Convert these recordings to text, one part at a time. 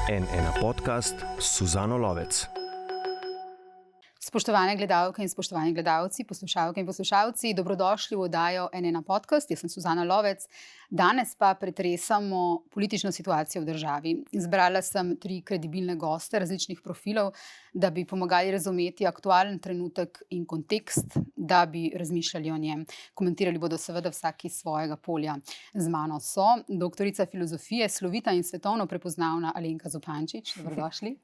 NN podcast Suzano Lovec. Spoštovane gledalke in spoštovani gledalci, poslušalke in poslušalci, dobrodošli v oddajo NN podcast. Jaz sem Suzana Lovec. Danes pa pretresamo politično situacijo v državi. Izbrala sem 3 kredibilne goste različnih profilov, da bi pomagali razumeti aktualen trenutek in kontekst, da bi razmišljali o njem. Komentirali bodo seveda vsak iz svojega polja. Z mano so doktorica filozofije, slovita in svetovno prepoznavna Alenka Zupančič. Dobrodošli.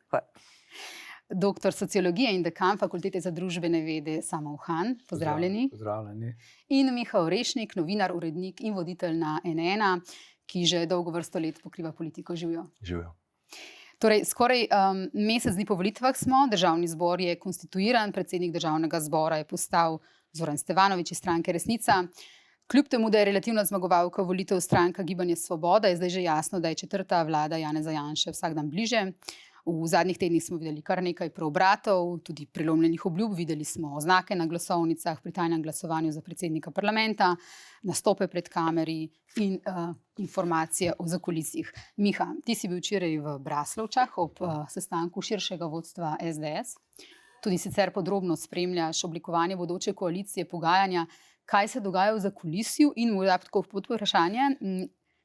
Doktor sociologije in dekan Fakultete za družbene vede Samo Uhan. Pozdravljeni. Pozdravljeni. In Miha Orešnik, novinar, urednik in voditelj na NN, ki že dolgo vrsto let pokriva politiko. Živijo. Živijo. Torej, skoraj mesec dni po volitvah smo, državni zbor je konstituiran, predsednik državnega zbora je postal Zoran Stevanović iz stranke Resnica. Kljub temu, da je relativna zmagovalka volitev stranka Gibanje Svoboda, je zdaj že jasno, da je 4. vlada Janeza Janše vsak dan bliže. V zadnjih tednih smo videli kar nekaj preobratov, tudi prelomljenih obljub. Videli smo oznake na glasovnicah pri tajnem glasovanju za predsednika parlamenta, nastope pred kameri in informacije o zakulisjih. Miha, ti si bil včeraj v Braslovčah ob sestanku širšega vodstva SDS. Tudi sicer podrobno spremljaš oblikovanje bodoče koalicije, pogajanja, kaj se dogaja v zakulisju in morda tako pod vprašanje.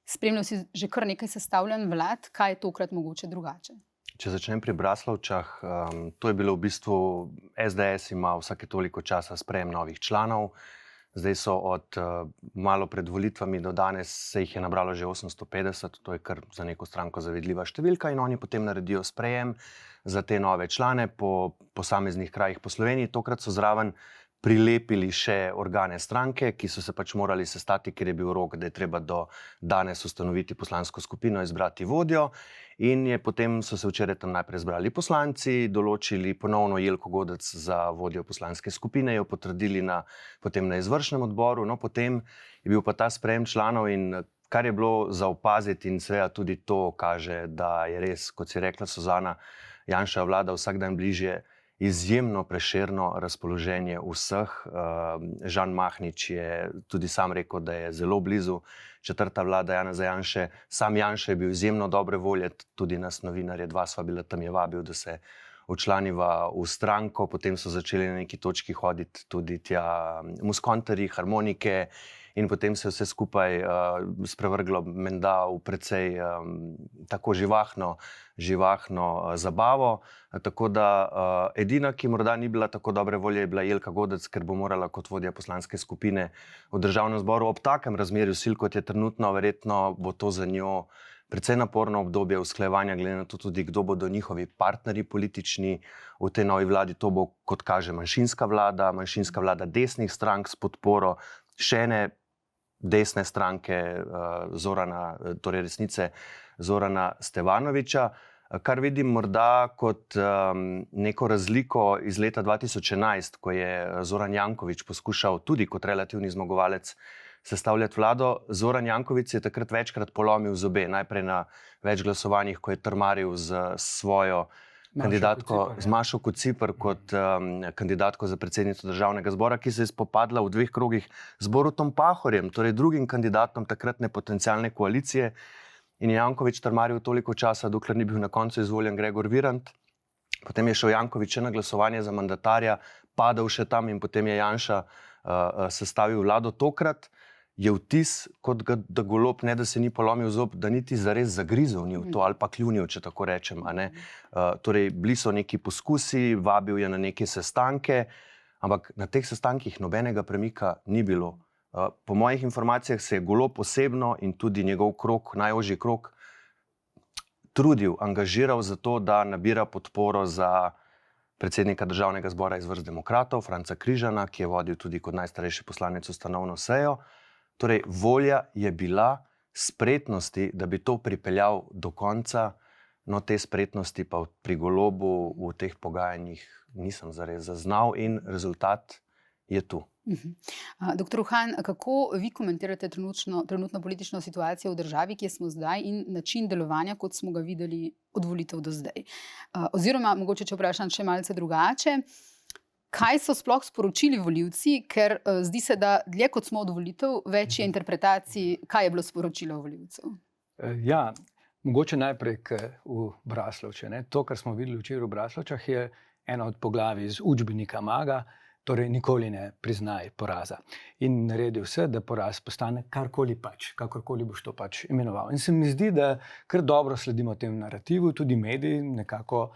Spremljal si že kar nekaj sestavljen vlad, kaj je tokrat mogoče drugače? Če začnem pri Braslovčah, to je bilo v bistvu, SDS ima vsake toliko časa sprejem novih članov. Zdaj so od malo pred volitvami do danes se jih je nabralo že 850, to je kar za neko stranko zavidljiva številka in oni potem naredijo sprejem za te nove člane po posameznih krajih po Sloveniji. Tokrat so zraven prilepili še organe stranke, ki so se pač morali sestati, ker je bil rok, da je treba do danes ustanoviti poslansko skupino, izbrati vodjo. In potem so se včeraj tam najprej zbrali poslanci, določili ponovno Jelko Godec za vodjo poslanske skupine, jo potrdili potem na izvršnem odboru. No, potem je bil pa ta sprejem članov in kar je bilo za opaziti in seveda tudi to kaže, da je res, kot si rekla Suzana, Janševa vlada vsak dan bližje, izjemno prešerno razpoloženje vseh. Žan Mahnič je tudi sam rekel, da je zelo blizu 4. vlada Janeza Janše. Sam Janša je bil izjemno dobre volje, tudi nas novinarje 2 sva bila tam, je vabil, da se včlaniva v stranko. Potem so začeli na neki točki hoditi tudi tja muskontarji, harmonike in potem se vse skupaj sprevrglo menda v precej tako živahno zabavo. Tako da edina, ki morda ni bila tako dobre volje, je bila Jelka Godec, ker bo morala kot vodja poslanske skupine v državnem zboru ob takem razmerju sil, kot je trenutno, verjetno bo to za njo precej naporno obdobje usklajevanja, glede na to tudi, kdo bodo njihovi partnerji politični v tej novi vladi. To bo, kot kaže, manjšinska vlada desnih strank s podporo še ene desne stranke torej Resnice Zorana Stevanovića. Kar vidim morda kot neko razliko iz leta 2011, ko je Zoran Janković poskušal tudi kot relativni zmagovalec sestavljati vlado. Zoran Janković je takrat večkrat polomil zobe, najprej na več glasovanjih, ko je trmaril z svojo kandidatko, z Mašo Kociper kot kandidatko za predsednico državnega zbora, ki se je spopadla v 2 krogih z Borutom Pahorjem, torej drugim kandidatom takratne potencialne koalicije. In je Janković trmaril toliko časa, dokler ni bil na koncu izvoljen Gregor Virant. Potem je šel Janković še na glasovanje za mandatarja, padal še tam in potem je Janša sestavil vlado. Tokrat je vtis, kot da Golob, ne da se ni polomil zob, da niti zares zagrizel ni v to ali pa kljunil, če tako rečem. Torej, bili so neki poskusi, vabil je na neke sestanke, ampak na teh sestankih nobenega premika ni bilo. Po mojih informacijah se je Golob osebno in tudi njegov krog, najožji krog, trudil, angažiral za to, da nabira podporo za predsednika državnega zbora iz vrst demokratov, Franca Križana, ki je vodil tudi kot najstarejši poslanec ustanovno sejo. Torej, volja je bila, spretnosti, da bi to pripeljal do konca, no te spretnosti pa pri Golobu v teh pogajanjih nisem zares zaznal in rezultat je tu. Doktor Uhan, kako vi komentirate trenutno politično situacijo v državi, kjer smo zdaj in način delovanja, kot smo ga videli od volitev do zdaj? Oziroma, mogoče če vprašam še malce drugače, kaj so sploh sporočili volivci, ker zdi se, da dlje kot smo od volitev, več je interpretacij, kaj je bilo sporočilo volivcev? Ja, Mogoče najprej v Braslovče. To, kar smo videli včeraj v Braslovčah, je eno od poglavij iz učbenika Maga, torej nikoli ne priznaj poraza. In naredi vse, da poraz postane karkoli pač, kakorkoli boš to pač imenoval. In se mi zdi, da kar dobro sledimo tem narativu, tudi mediji nekako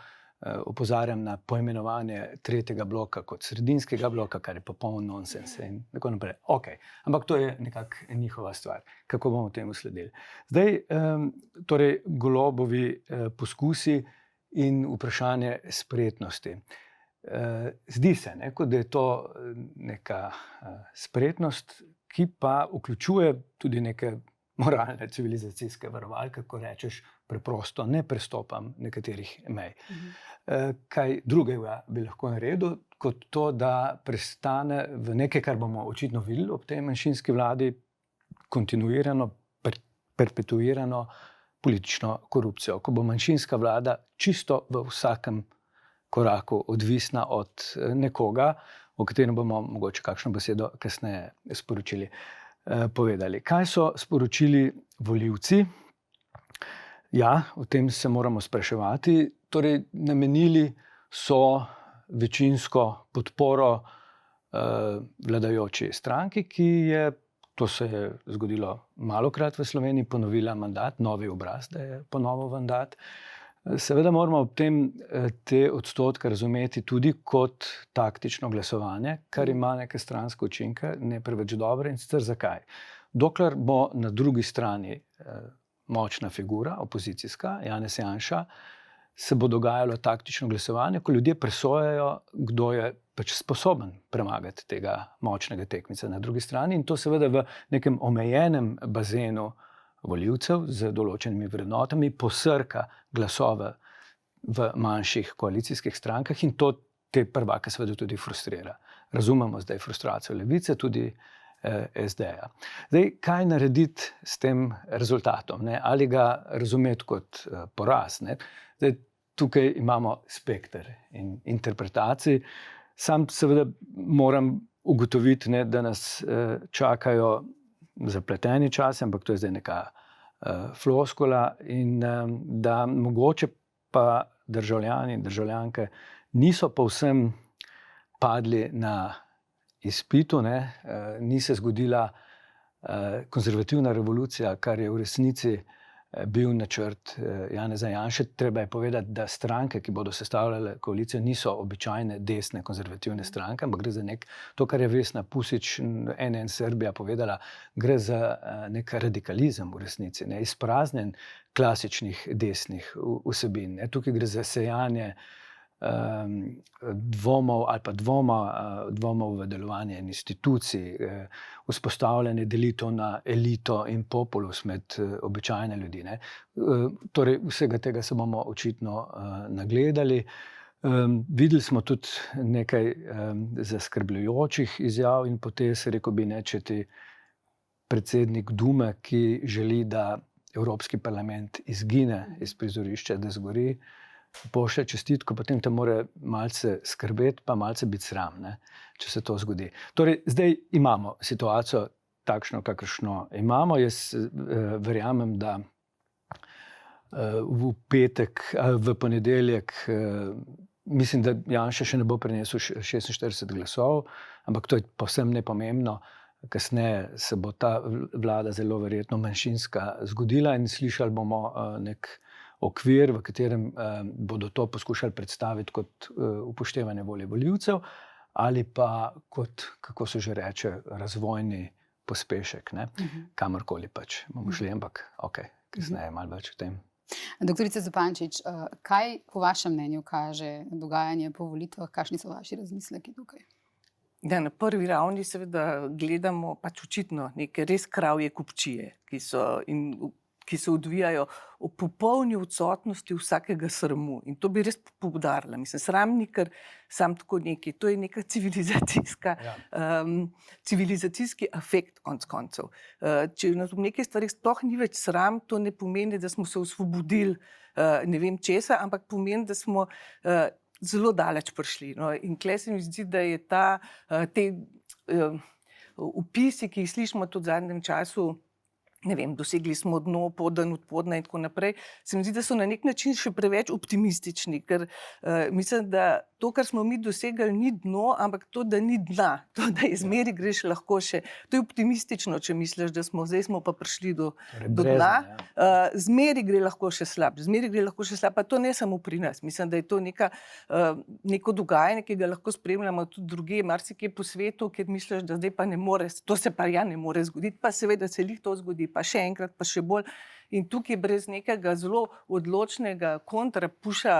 opozarjam na poimenovanje tretjega bloka kot sredinskega bloka, kar je popoln nonsens in tako naprej. Okay. Ampak to je nekako njihova stvar, kako bomo temu sledili. Zdaj, torej Golobovi poskusi in vprašanje spretnosti. Zdi se, kot da je to neka spretnost, ki pa vključuje tudi neke moralne, civilizacijske varovalke, ko rečeš preprosto ne prestopam nekaterih mej. Kaj drugega bi lahko naredil, kot to, da prestane v nekaj, kar bomo očitno videli ob tej manjšinski vladi, kontinuirano, perpetuirano politično korupcijo. Ko bo manjšinska vlada čisto v vsakem koraku odvisna od nekoga, o katerem bomo mogoče kakšno besedo kasneje povedali. Kaj so sporočili volivci? Ja, o tem se moramo spraševati. Torej, namenili so večinsko podporo vladajoči stranki, ki je, to se je zgodilo malokrat v Sloveniji, ponovila mandat, novi obraz, da je ponovil mandat. Seveda moramo ob tem te odstotke razumeti tudi kot taktično glasovanje, kar ima neke stranske učinke, ne preveč dobre, in sicer zakaj? Dokler bo na drugi strani močna figura, opozicijska, Janez Janša, se bo dogajalo taktično glasovanje, ko ljudje presojajo, kdo je pač sposoben premagati tega močnega tekmeca na drugi strani, in to seveda v nekem omejenem bazenu volivcev z določenimi vrednotami posrka glasove v manjših koalicijskih strankah in to te prvake seveda tudi frustrira. Razumemo zdaj frustracijo Levice, tudi SD-ja. Zdaj, kaj narediti s tem rezultatom? Ali ga razumeti kot poraz? Zdaj, tukaj imamo spekter in interpretacij. Sam seveda moram ugotoviti, da nas čakajo zapleteni časi, ampak to je zdaj neka floskula in da mogoče pa državljani in državljanke niso povsem padli na izpitu, ni se zgodila konzervativna revolucija, kar je v resnici bil načrt Janeza Janše. Treba je povedati, da stranke, ki bodo sestavljale koalicijo, niso običajne desne konzervativne stranke, ampak gre za to, kar je Vesna Pusić, NN Srbija povedala, gre za nek radikalizem v resnici, izpraznjen klasičnih desnih vsebin. Tukaj gre za sejanje dvomov ali pa dvomov v delovanje institucij, vzpostavljanje delitev na elito in populus med običajne ljudi. Torej, vsega tega se bomo očitno nagledali. Videli smo tudi nekaj zaskrbljujočih izjav in potez, rekel bi, če ti predsednik Dume, ki želi, da Evropski parlament izgine iz prizorišča, da zgori, pošlje čestitko, potem te mora malce skrbeti, pa malce biti sram, če se to zgodi. Torej, zdaj imamo situacijo takšno, kakršno imamo. Jaz verjamem, da v ponedeljek, mislim, da Janša še ne bo prinesel 46 glasov, ampak to je povsem nepomembno. Kasneje se bo ta vlada zelo verjetno manjšinska zgodila in slišali bomo nek okvir, v katerem bodo to poskušali predstaviti kot upoštevanje volje volivcev ali pa kot, kako se že reče, razvojni pospešek, kamorkoli pač bomo šli, ampak kasneje malo več o tem. Doktorica Zupančič, kaj po vašem mnenju kaže dogajanje po volitvah, kakšni so vaši razmisleki tukaj? Ja, na prvi ravni seveda gledamo pač očitno neke res kravje kupčije, ki se odvijajo v popolni odsotnosti vsakega sramu. In to bi res poudarila. Mislim, sram ni kar sam tako nekaj. To je neka civilizacijski afekt konec koncev. Če nas v nekaj stvarih sploh ni več sram, to ne pomeni, da smo se osvobodili ne vem česa, ampak pomeni, da smo zelo daleč prišli. In tukaj se mi zdi, da je te vpisi, ki jih slišimo tudi v zadnjem času, ne vem, dosegli smo dno, poden, odpodna in tako naprej, se mi zdi, da so na nek način še preveč optimistični, ker mislim, da to, kar smo mi dosegli, ni dno, ampak to, da ni dna, to, da izmeri greš lahko še. To je optimistično, če misliš, da zdaj smo pa prišli do dna. Zmeri gre lahko še slab, pa to ne samo pri nas. Mislim, da je to neko dogajanje, ki ga lahko spremljamo tudi drugje, marsikje po svetu, kjer misliš, da zdaj pa ne more, to se pa ne more zgoditi, pa seveda se lih to zgodi, pa še enkrat, pa še bolj. In tukaj brez nekega zelo odločnega kontrapuša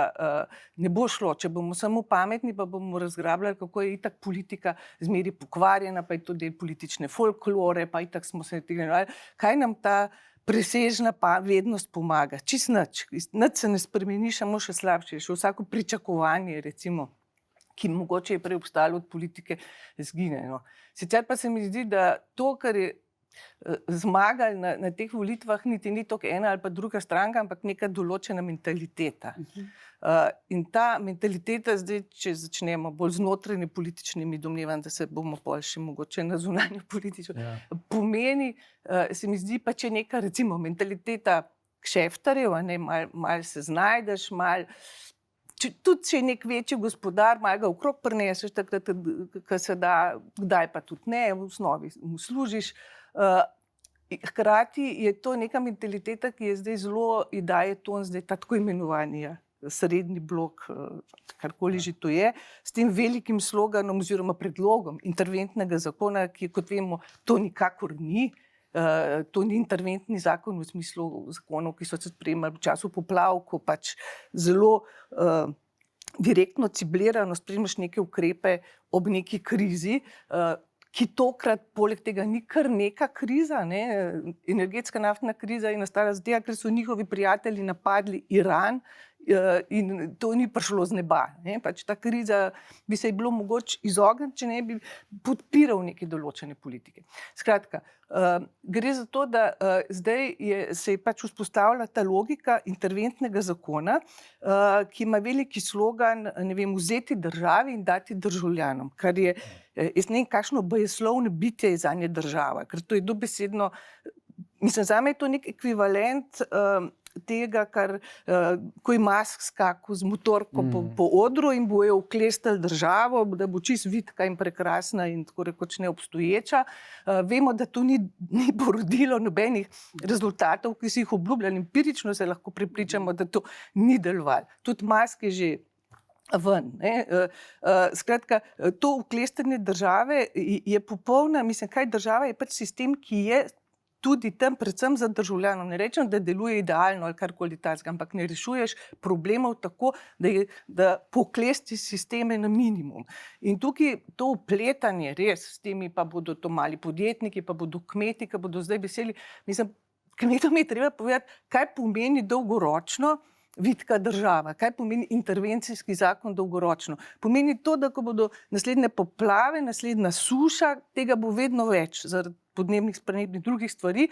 ne bo šlo. Če bomo samo pametni, pa bomo razgrabljali, kako je itak politika zmeri pokvarjena, pa je to del politične folklore, pa itak smo se tega. Kaj nam ta presežna vednost pomaga? Čist nič. Nič se ne spremeni, samo še slabše. Še vsako pričakovanje, recimo, ki mogoče je prej obstalo od politike, zgine. No. Sicer pa se mi zdi, da to, kar je zmagali na teh volitvah, niti ni toliko ena ali pa druga stranka, ampak neka določena mentaliteta. In ta mentaliteta, zdaj, če začnemo bolj z notranjimi političnimi, domnevam, da se bomo pol še mogoče na zunanjo politično, pomeni, se mi zdi pa, če neka, recimo, mentaliteta kšeftarjev, malo se znajdeš, tudi če je nek večji gospodar, malo ga okrog prineseš, takrat, ko se da, kdaj pa tudi ne, v osnovi mu služiš. Hkrati je to neka mentaliteta, ki je zdaj zelo, daje ton zdaj ta tako imenovani srednji blok, karkoli že to je, s tem velikim sloganom oziroma predlogom interventnega zakona, ki, kot vemo, to nikakor ni. To ni interventni zakon v smislu zakonov, ki so se sprejemali v času poplav, ko pač zelo direktno ciblirano sprejmeš neke ukrepe ob neki krizi, ki tokrat poleg tega ni kar neka kriza, ne? Energetska naftna kriza je nastala zdaj, ker so njihovi prijatelji napadli Iran in to ni prišlo z neba. Ne? Pač ta kriza bi se ji bilo mogoče izogniti, če ne bi podpiral neke določene politike. Skratka, gre za to, da zdaj se je pač vzpostavila ta logika interventnega zakona, ki ima veliki slogan, ne vem, vzeti državi in dati državljanom, kar je, jaz ne vem, kakšno bajeslovno bitje je zanje država, ker to je dobesedno, mislim, zame je to nek ekvivalent tega, kar, ko je Musk skakal z motorko po odru in bojo uklestili državo, da bo čisto vitka in prekrasna in tako rekoč neobstoječa. Vemo, da to ni porodilo nobenih rezultatov, ki si jih obljubljali. Empirično se lahko prepričamo, da to ni delovalo. Tudi Musk je že ven. Skratka, to uklestanje države je popolna, mislim, kaj država je pač sistem, ki je tudi tam predvsem za državljanov. Ne rečem, da deluje idealno ali karkoli takega, ampak ne rešuješ problemov tako, da poklesti sisteme na minimum. In tukaj to vpletanje res s temi, pa bodo to mali podjetniki, pa bodo kmeti, ki bodo zdaj veseli. Mislim, kmetom je treba povedati, kaj pomeni dolgoročno vitka država, kaj pomeni intervencijski zakon dolgoročno. Pomeni to, da ko bodo naslednje poplave, naslednja suša, tega bo vedno več zaradi podnebnih sprememb in drugih stvari,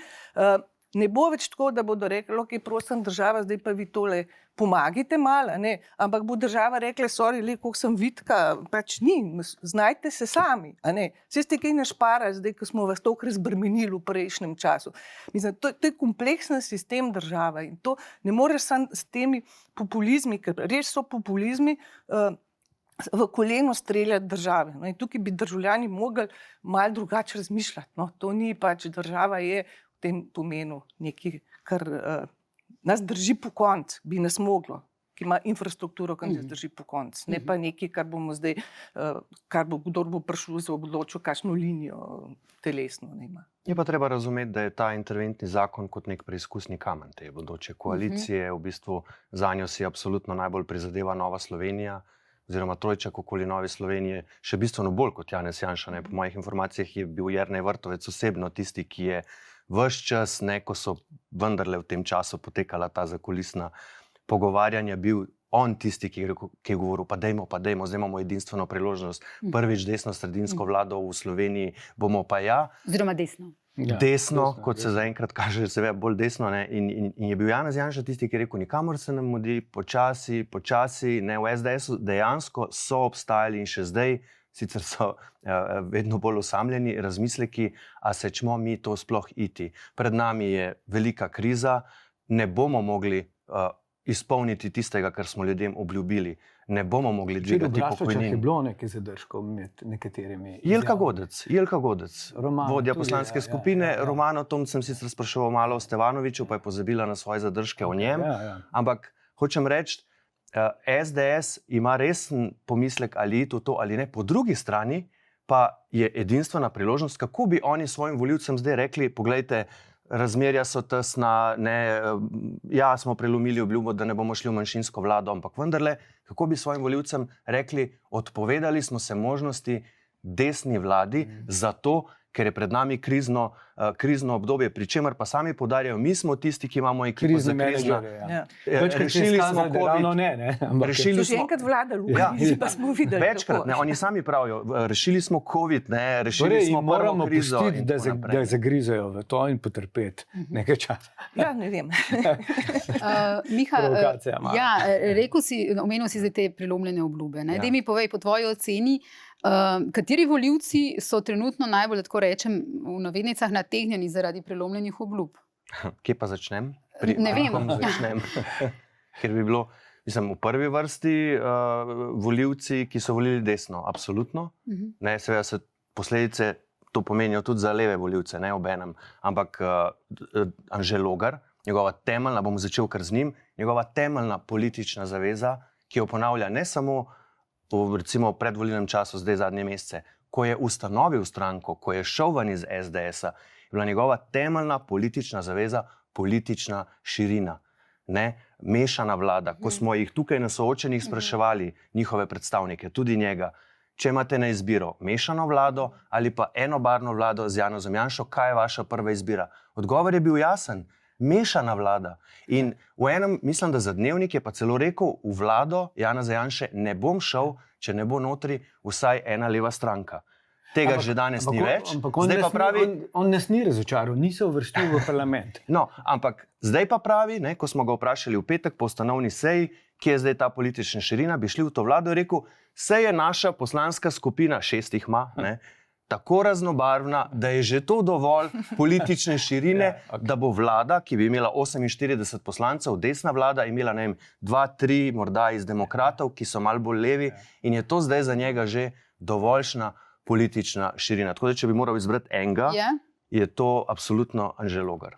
ne bo več tako, da bodo rekli, ok, prosim država, zdaj pa vi tole pomagajte malo, ne? Ampak bo država rekla, sorry, koliko sem vitka, pač ni, znajte se sami, a ne. Saj ste kaj našparali, zdaj, ko smo vas toliko razbremenili v prejšnjem času. Mislim, to je kompleksen sistem država in to ne moreš samo s temi populizmi, ker res so populizmi, v koleno streljati države. No, in tukaj bi državljani mogli malo drugače razmišljati. No, to ni pač, država je v tem pomenu nekaj, kar nas drži po konc, bi nas moglo, ki ima infrastrukturo, ki nas drži po konc. Ne pa nekaj, kar bomo zdaj, kdor bo prišel, se odločil, kakšno linijo telesno ima. Je pa treba razumeti, da je ta interventni zakon kot nek preizkusni kamen te bodoče koalicije. V bistvu zanjo si absolutno najbolj prizadeva Nova Slovenija, oziroma trojček okoli Nove Slovenije, še bistveno bolj kot Janez Janša. Po mojih informacijah je bil Jernej Vrtovec osebno tisti, ki je ves čas, ko so vendarle v tem času potekala ta zakulisna pogovarjanja, bil on tisti, ki je govoril, pa dajmo, zdaj imamo edinstveno priložnost, prvič desno-sredinsko vlado v Sloveniji, bomo pa oziroma desno. Desno, kot se zaenkrat kaže, seveda bolj desno. Ne? In je bil Janez Janša tisti, ki je rekel, nikamor se ne mudi, počasi, ne, v SDS-u dejansko so obstajali in še zdaj sicer so vedno bolj osamljeni razmisleki, a sečmo mi to sploh iti. Pred nami je velika kriza, ne bomo mogli izpolniti tistega, kar smo ljudem obljubili. Ne bomo mogli dvigati pokojnin. Je bilo nekaj zadržkov med nekaterimi. Jelka Godec, vodja poslanske skupine. Romano Tom sem sicer spraševal malo o Stevanoviću, pa je pozabila na svoje zadržke o njem. Ampak hočem reči, SDS ima resen pomislek, ali iti v to ali ne. Po drugi strani pa je edinstvena priložnost, kako bi oni svojim volivcem zdaj rekli, poglejte, razmerja so tesna, ja, smo prelomili obljubo, da ne bomo šli v manjšinsko vlado, ampak vendarle, kako bi svojim volivcem rekli, odpovedali smo se možnosti desni vladi zato, ker je pred nami krizno obdobje, pri čemer pa sami poudarjajo, mi smo tisti, ki imamo ekipo za krizna. Rešili smo COVID. Rešili smo enkrat vladali, pa smo videli. Večkrat, oni sami pravijo, rešili smo COVID, rešili smo prvo krizo. Moramo pustiti, da zagrizajo v to in potrpeti nekaj časa. Ja, ne vem. Miha, omenil si zdaj te prelomljene obljube. Daj mi povej, po tvoji oceni, kateri volivci so trenutno najbolj, da tako rečem, v navednicah nategnjeni zaradi prelomljenih obljub? Kje pa začnem? Ne vem. Ker bi bilo, mislim, v prvi vrsti volivci, ki so volili desno, absolutno. Seveda se posledice to pomenijo tudi za leve volivce, ne obenem. Ampak Anže Logar, njegova temeljna, bom začel kar z njim, njegova temeljna politična zaveza, ki jo ponavlja ne samo v recimo predvolilnem času, zdaj zadnje mesece, ko je ustanovil stranko, ko je šel ven iz SDS-a, je bila njegova temeljna politična zaveza politična širina. Mešana vlada, ko smo jih tukaj na soočenjih spraševali, njihove predstavnike, tudi njega, če imate na izbiro mešano vlado ali pa enobarvno vlado z Janezom Janšo, kaj je vaša prva izbira? Odgovor je bil jasen. Mešana vlada. In v enem, mislim, da za Dnevnik je pa celo rekel, v vlado Janeza Janše ne bom šel, če ne bo notri vsaj ena leva stranka. Tega že danes ni več. On nas ni razočaral, ni se uvrstil v parlament. No, ampak zdaj pa pravi, ko smo ga vprašali v petek po ustanovni seji, kje je zdaj ta politična širina, bi šli v to vlado, je rekel, saj je naša poslanska skupina, 6 jih ima, tako raznobarvna, da je že to dovolj politične širine, da bo vlada, ki bi imela 48 poslancev, desna vlada, imela 2, 3, morda iz demokratov, ki so malo bolj levi, in je to zdaj za njega že dovoljšna politična širina. Tako da, če bi moral izbrati enega, je to absolutno Anže Logar.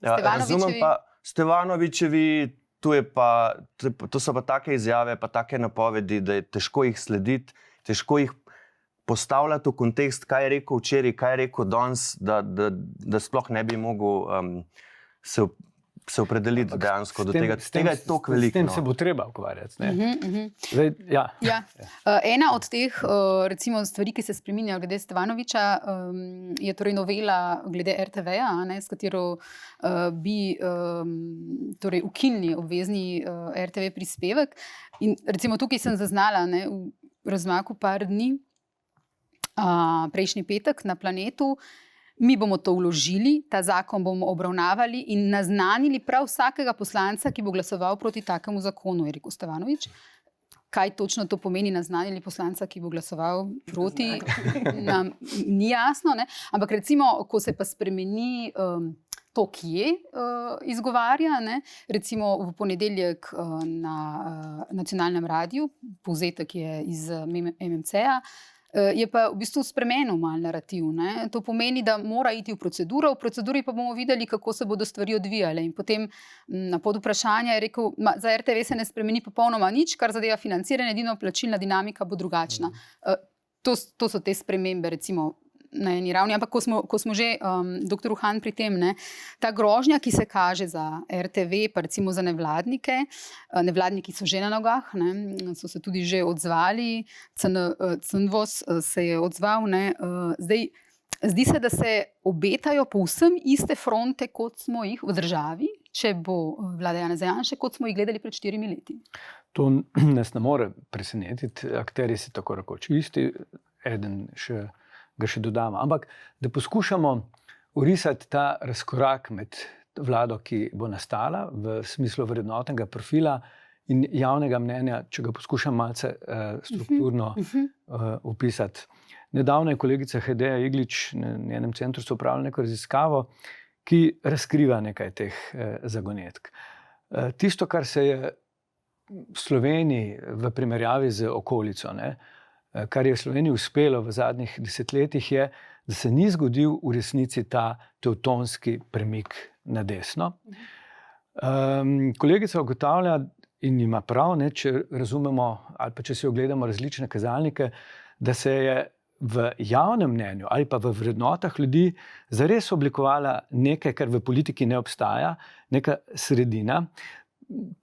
Razumem pa Stevanovićevi, to so pa take izjave, pa take napovedi, da je težko jih slediti, težko jih postavljati v kontekst, kaj je rekel včeraj, kaj je rekel danes, da sploh ne bi mogel se opredeliti dejansko do tega. Tega je toliko veliko. S tem se bo treba ukvarjati. Ena od teh recimo stvari, ki se spreminjajo glede Stevanovića, je torej novela glede RTV-ja, s katero bi torej ukinili obvezni RTV prispevek. In recimo tukaj sem zaznala v razmaku par dni, prejšnji petek na Planetu, mi bomo to vložili, ta zakon bomo obravnavali in naznanili prav vsakega poslanca, ki bo glasoval proti takemu zakonu, je rekel Stevanović. Kaj točno to pomeni naznanili poslanca, ki bo glasoval proti, nam ni jasno. Ampak recimo, ko se pa spremeni to, kje izgovarja, recimo v ponedeljek na nacionalnem radiju, povzetek je iz MMC-ja, je pa v bistvu spremenil mal narativ. To pomeni, da mora iti v proceduri pa bomo videli, kako se bodo stvari odvijale. In potem na podvprašanje je rekel, za RTV se ne spremeni popolnoma nič, kar zadeva financiranje, edino plačilna dinamika bo drugačna. To so te spremembe, recimo, na eni ravni. Ampak ko smo že, dr. Han, pri tem, ta grožnja, ki se kaže za RTV, pa recimo za nevladnike, nevladniki so že na nogah, so se tudi že odzvali, CNVOS se je odzval. Zdaj, zdi se, da se obetajo povsem iste fronte, kot smo jih v državi, če bo vlada Janeza Janše, kot smo jih gledali pred 4 leti. To nas ne more presenetiti, akterji so tako rekoč isti, eden ga še dodamo. Ampak da poskušamo orisati ta razkorak med vlado, ki bo nastala v smislu vrednotnega profila in javnega mnenja, če ga poskušam malce strukturno opisati. Nedavno je kolegica Hedeja Iglič na njenem centru so opravila neko raziskavo, ki razkriva nekaj teh zagonetk. Tisto, kar se je v Sloveniji v primerjavi z okolico, kar je v Sloveniji uspelo v zadnjih desetletjih, je, da se ni zgodil v resnici ta tevtonski premik na desno. Kolegica ugotavlja in ima prav, če razumemo ali pa če si ogledamo različne kazalnike, da se je v javnem mnenju ali pa v vrednotah ljudi zares oblikovala nekaj, kar v politiki ne obstaja, neka sredina.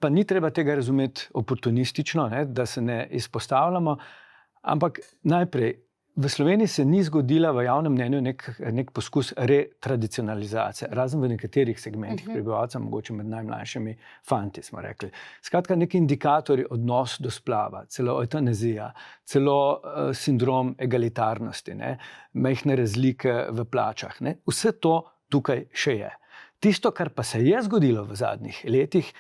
Pa ni treba tega razumeti oportunistično, da se ne izpostavljamo, ampak najprej, v Sloveniji se ni zgodila v javnem mnenju nek poskus retradicionalizacije, razen v nekaterih segmentih prebivalcev, mogoče med najmlajšimi fanti, smo rekli. Skratka, neki indikatorji odnos do splava, celo eutanazija, celo sindrom egalitarnosti, majhne razlike v plačah. Vse to tukaj še je. Tisto, kar pa se je zgodilo v zadnjih letih,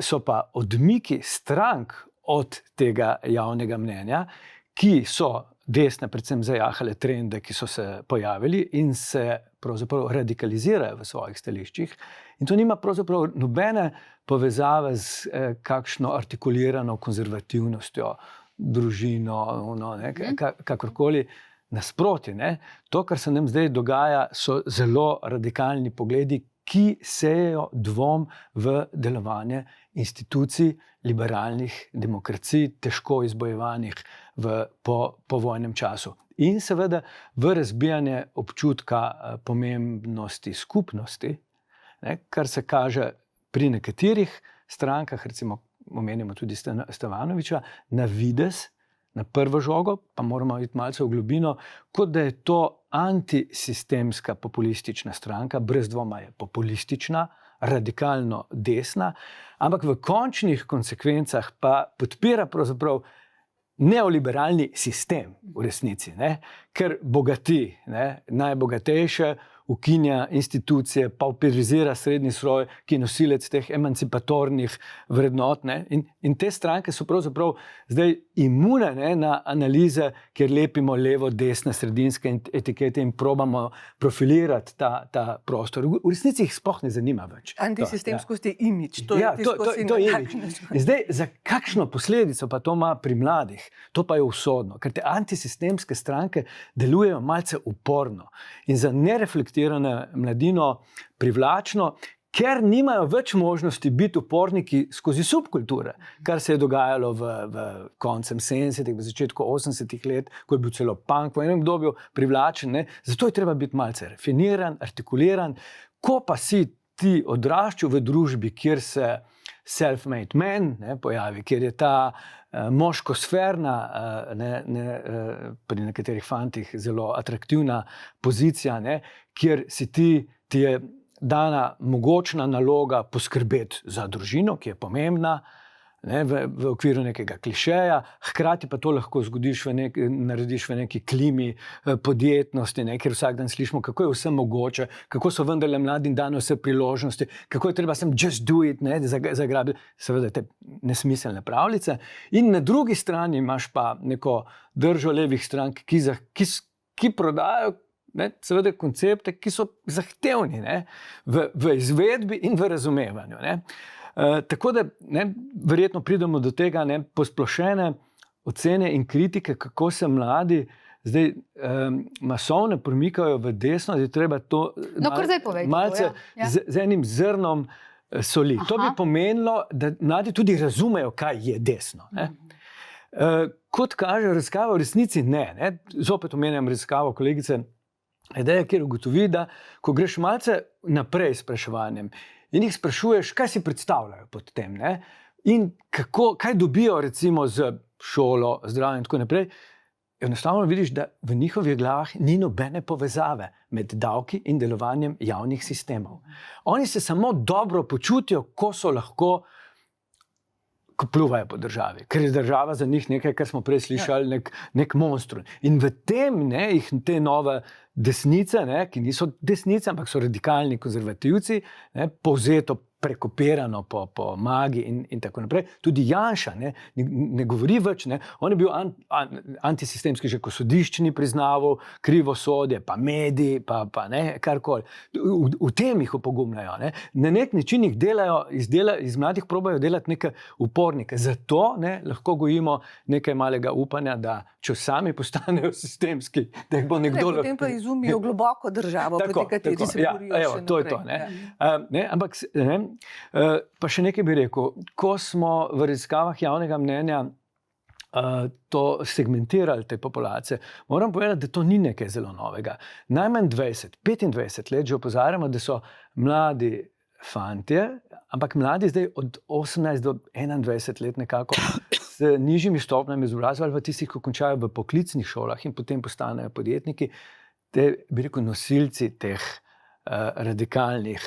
so pa odmiki strank od tega javnega mnenja, ki so desne predvsem zajahale trende, ki so se pojavili in se pravzaprav radikalizirajo v svojih stališčih. In to nima pravzaprav nobene povezave z kakšno artikulirano konzervativnostjo, družino, kakorkoli nasproti. To, kar se nam zdaj dogaja, so zelo radikalni pogledi, ki sejejo dvom v delovanje institucij liberalnih demokracij, težko izbojevanih v povojnem času. In seveda v razbijanje občutka pomembnosti skupnosti, kar se kaže pri nekaterih strankah, recimo omenimo tudi Stevanovića, na videz, na prvo žogo, pa moramo iti malce v globino, kot da je to antisistemska populistična stranka, brez dvoma je populistična, radikalno desna, ampak v končnih konsekvencah pa podpira pravzaprav neoliberalni sistem v resnici, ker bogati najbogatejše, ukinja institucije, pauperizira srednji sloj, ki je nosilec teh emancipatornih vrednot. In te stranke so pravzaprav zdaj imune na analize, kjer lepimo levo, desne, sredinske etikete in probamo profilirati ta prostor. V resnici jih sploh ne zanima več. Antisistemskost je imidž. To je imidž. In zdaj, za kakšno posledico pa to ima pri mladih? To pa je usodno, ker te antisistemske stranke delujejo malce uporno in za nereflektirano mladino privlačno, ker nimajo več možnosti biti uporniki skozi subkulture, kar se je dogajalo v koncem 70-ih, v začetku 80-ih let, ko je bil celo punk v enem obdobju privlačen. Zato je treba biti malce refiniran, artikuliran. Ko pa si ti odraščal v družbi, kjer se self-made man pojavi, kjer je ta moškosferna, pri nekaterih fantih zelo atraktivna pozicija, kjer ti je dana mogočna naloga poskrbeti za družino, ki je pomembna, v okviru nekega klišeja, hkrati pa to lahko narediš v neki klimi podjetnosti, ker vsak dan slišimo, kako je vse mogoče, kako so vendarle mladim dane vse priložnosti, kako je treba sem just do it, zagrabiti, seveda te nesmiselne pravljice. In na drugi strani imaš pa neko držo levih strank, ki prodajajo seveda koncepte, ki so zahtevni v izvedbi in v razumevanju. Tako da verjetno pridemo do tega posplošene ocene in kritike, kako se mladi zdaj masovno premikajo v desno, da je treba to malce z enim zrnom soli. To bi pomenilo, da mladi tudi razumejo, kaj je desno. Kot kaže raziskava, v resnici ne. Zopet omenjam raziskavo kolegice Hedeje, kjer ugotovi, da ko greš malce naprej s spraševanjem in jih sprašuješ, kaj si predstavljajo pod tem, in kaj dobijo recimo z šolo, zdravjem in tako naprej, enostavno vidiš, da v njihovih glavah ni nobene povezave med davki in delovanjem javnih sistemov. Oni se samo dobro počutijo, ko so lahko, ko pluvajo po državi, ker je država za njih nekaj, kar smo prej slišali, nek monstrum. In v tem jih te nove desnice, ki niso desnice, ampak so radikalni konzervativci, povzeto prekopirano po Magi in tako naprej. Tudi Janša ne govori več, on je bil antisistemski, že ko sodišče ni priznaval, krivosodje, pa mediji, pa karkoli. V tem jih opogumljajo. Na nek način jih delajo, iz mladih probajo delati neke upornike. Zato lahko gojimo nekaj malega upanja, da če sami postanejo sistemski, da jih bo nekdo... Potem pa izumijo globoko državo, proti kateri se borijo še naprej. To je to. Ampak pa še nekaj bi rekel. Ko smo v raziskavah javnega mnenja to segmentirali, te populacije, moram povedati, da to ni nekaj zelo novega. Najmanj 20-25 let že opozarjamo, da so mladi fantje, ampak mladi zdaj od 18 do 21 let nekako s nižjimi stopnjami izobrazbe ali pa tistih, ki končajo v poklicnih šolah in potem postanejo podjetniki, te, bi rekel, nosilci teh radikalnih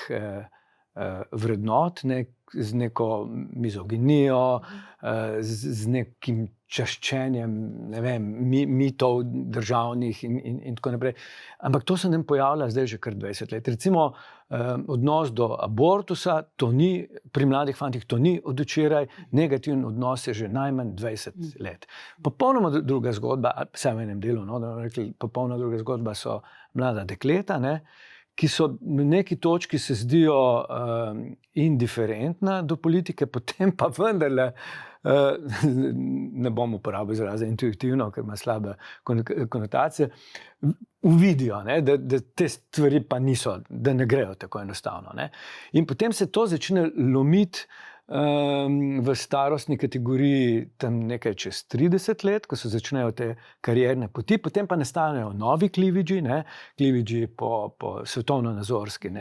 vrednot, z neko mizoginijo, z nekim čaščenjem, mitov državnih in tako naprej. Ampak to se nam pojavlja zdaj že kar 20 let. Recimo, odnos do abortusa, to ni, pri mladih fantih to ni od včeraj, negativen odnos je že najmanj 20 let. Popolnoma druga zgodba, vsaj v enem delu, popolnoma druga zgodba so mlada dekleta, ki so v neki točki se zdijo indiferentna do politike, potem pa vendarle, ne bom uporabil izraza intuitivno, ker ima slabe konotacije, uvidijo, da te stvari pa niso, da ne grejo tako enostavno. In potem se to začne lomiti v starostni kategoriji tam nekaj čez 30 let, ko se začnejo te karierne poti, potem pa nastanejo novi klividži po svetovno-nazorski,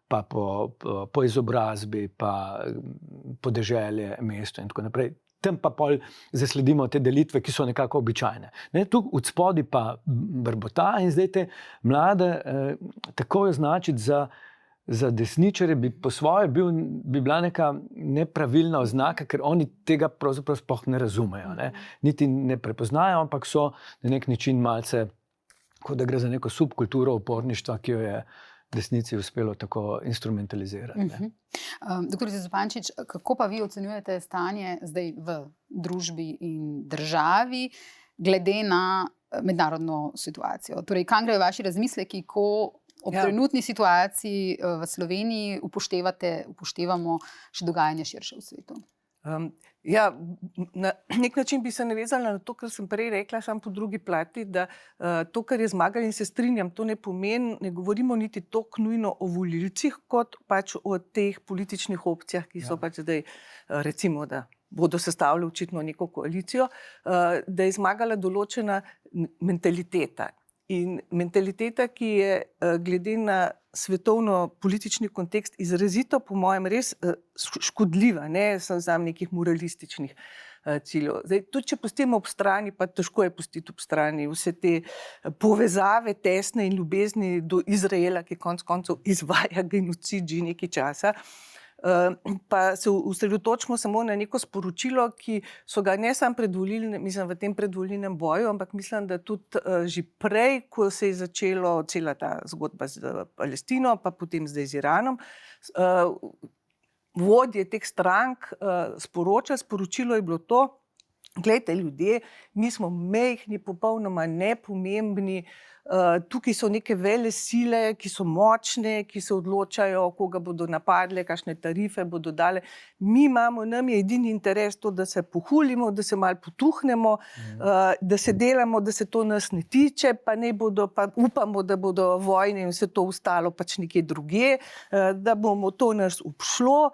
pa po izobrazbi, pa podeželje, mesto in tako naprej. Tam pa pol zasledimo te delitve, ki so nekako običajne. Tu od spodi pa brbota in zdaj te mlade tako označiti za desničarje bi po svoje bi bila neka nepravilna oznaka, ker oni tega pravzaprav sploh ne razumejo. Niti ne prepoznajo, ampak so na nek način malce, kot da gre za neko subkulturo uporništva, ki jo je desnici uspelo tako instrumentalizirati. Dr. Zupančič, kako pa vi ocenjujete stanje zdaj v družbi in državi glede na mednarodno situacijo? Torej, kam grejo vaši razmisleki, ko ob trenutni situaciji v Sloveniji upoštevamo še dogajanje širše v svetu? Na nek način bi se navezala na to, kar sem prej rekla, samo po drugi plati, da to, kar je zmagalo, in se strinjam, to ne pomeni, ne govorimo niti toliko nujno o volilcih, kot pač o teh političnih opcijah, ki so pač zdaj, recimo, da bodo sestavljali očitno neko koalicijo, da je zmagala določena mentaliteta. In mentaliteta, ki je glede na svetovno-politični kontekst izrazito, po mojem, res škodljiva, sem za nekih moralističnih ciljev. Zdaj, tudi če pustimo ob strani, pa težko je pustiti ob strani vse te povezave tesne in ljubezni do Izraela, ki konec koncev izvaja genocid že nekaj časa, pa se osredotočimo samo na neko sporočilo, ki so ga ne samo v tem predvolilnem boju, ampak mislim, da tudi že prej, ko se je začelo cela ta zgodba z Palestino, pa potem zdaj z Iranom, vodje teh strank sporočilo je bilo to: glejte, ljudje, mi smo majhni, popolnoma nepomembni, tukaj so neke vele sile, ki so močne, ki se odločajo, koga bodo napadle, kakšne tarife bodo dale. Nam je edini interes to, da se pohulimo, da se malo potuhnemo, da se delamo, da se to nas ne tiče, pa upamo, da bodo vojne in vse to ostalo pač nekje drugje, da bomo to nas obšlo,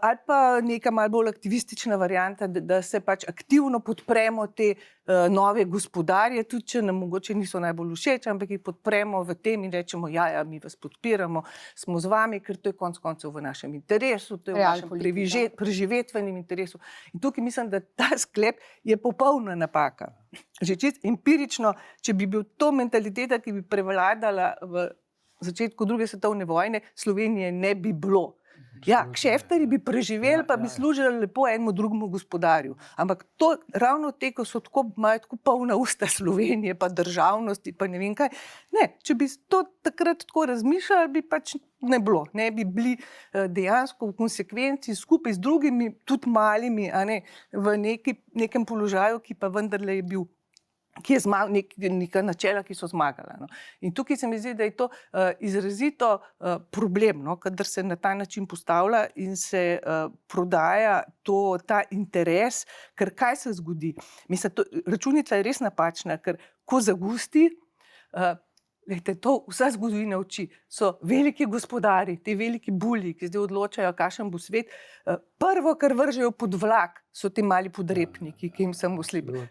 ali pa neka malo bolj aktivistična varianta, da se pač aktivno podpremo te nove gospodarje, tudi če nam mogoče niso najbolj všeč, ampak jih podpremo v tem in rečemo, mi vas podpiramo, smo z vami, ker to je konec koncev v našem interesu, to je v našem preživetvenem interesu. In tukaj mislim, da ta sklep je popolna napaka. Že čisto empirično, če bi bil to mentaliteta, ki bi prevladala v začetku druge svetovne vojne, Slovenije ne bi bilo. Ja, kšeftarji bi preživeli, pa bi služili lepo enemu drugemu gospodarju. Ampak to ravno te, ko so imajo tako polna usta Slovenije, pa državnosti, pa ne vem kaj. Ne, če bi to takrat tako razmišljali, bi pač ne bilo. Ne bi bili dejansko v konsekvenci skupaj z drugimi, tudi malimi, a ne, v nekem položaju, ki pa vendarle je bil, ki je neka načela, ki so zmagala. No. In tukaj se mi zdi, da je to izrazito problem, no, kadar se na ta način postavlja in se prodaja ta interes, ker kaj se zgodi? Mislim, računica je res napačna, ker ko zagusti, glejte, to vsa zgodovina uči, so veliki gospodari, ti veliki bulji, ki zdaj odločajo, kakšen bo svet, prvo, kar vržejo pod vlak, so ti mali podrepniki, ki jim samo slepijo.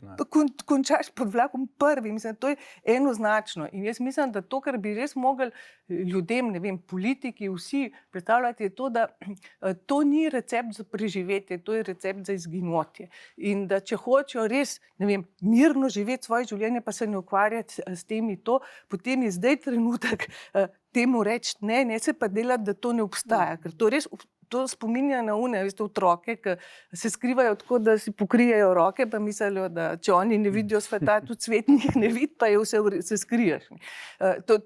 Končaš pod vlakom prvi, mislim, to je enoznačno. In jaz mislim, da to, kar bi res mogli ljudem, ne vem, politiki, vsi predstavljati, je to, da to ni recept za preživetje, to je recept za izginotje. In da če hočejo res, ne vem, mirno živeti svoje življenje, pa se ne ukvarjati s temi to, potem je zdaj trenutek temu reči ne se pa delati, da to ne obstaja, ker to res to spominja na veste, otroke, ki se skrivajo tako, da si pokrijejo roke, pa mislijo, da če oni ne vidijo sveta, tudi svet njih ne vidi, pa je se skriješ.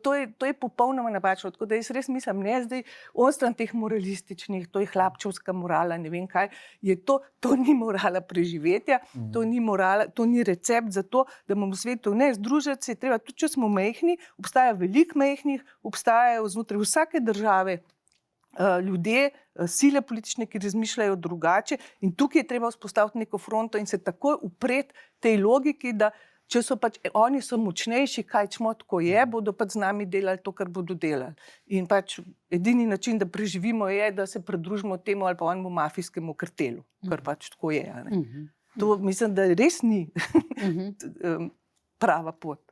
To je popolnoma napačno. Tako da jaz res mislim, ne zdaj onstran teh moralističnih, to je hlapčevska morala, ne vem kaj, je to ni morala preživetja, to ni recept za to, da bomo v svetu ne združiti se, treba, tudi če smo majhni, obstaja veliko majhnih, obstajajo znotraj vsake države ljudje, sile politične, ki razmišljajo drugače in tukaj je treba vzpostaviti neko fronto in se takoj upreti tej logiki, da če so pač oni so močnejši, kaj čmo tako je, bodo pač z nami delali to, kar bodo delali. In pač edini način, da preživimo je, da se pridružimo temu ali pa onemu mafijskemu kartelu, kar pač tako je. Ne? To mislim, da res ni prava pot.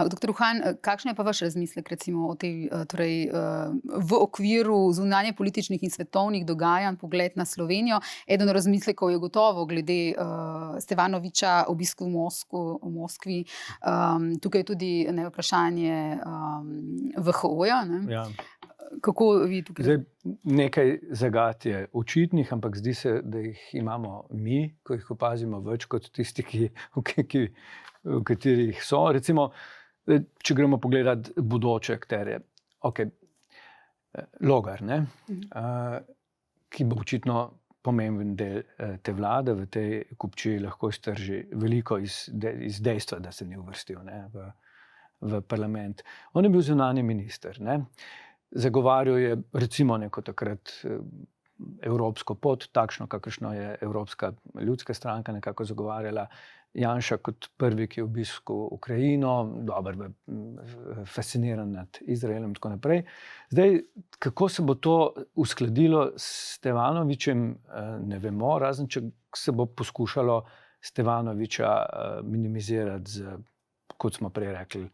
Doktor Uhan, kakšen je pa vaš razmislek recimo o tej, torej, v okviru zunanje političnih in svetovnih dogajanj, pogled na Slovenijo? Eden od razmislekov je gotovo glede Stevanovića obisku v Moskvi. Tukaj je tudi vprašanje WHO-ja. Ja. Kako vi tukaj? Zdaj, nekaj zagat je očitnih, ampak zdi se, da jih imamo mi, ko jih opazimo več kot tisti, v katerih so. Recimo, če gremo pogledati bodoče akterje. Okay. Logar, ne? Ki bo očitno pomemben del te vlade, v tej kupčiji lahko iztrži veliko iz dejstva, da se ni uvrstil, ne? V parlament. On je bil zunanji minister. Ne? Zagovarjal je recimo neko takrat evropsko pot, takšno, kakršno je Evropska ljudska stranka nekako zagovarjala. Janša kot prvi, ki je obiskal Ukrajino, dobro, fasciniran nad Izraelom in tako naprej. Zdaj, kako se bo to uskladilo s Stevanovićem, ne vemo, razen če se bo poskušalo Stevanovića minimizirati z, kot smo prej rekli,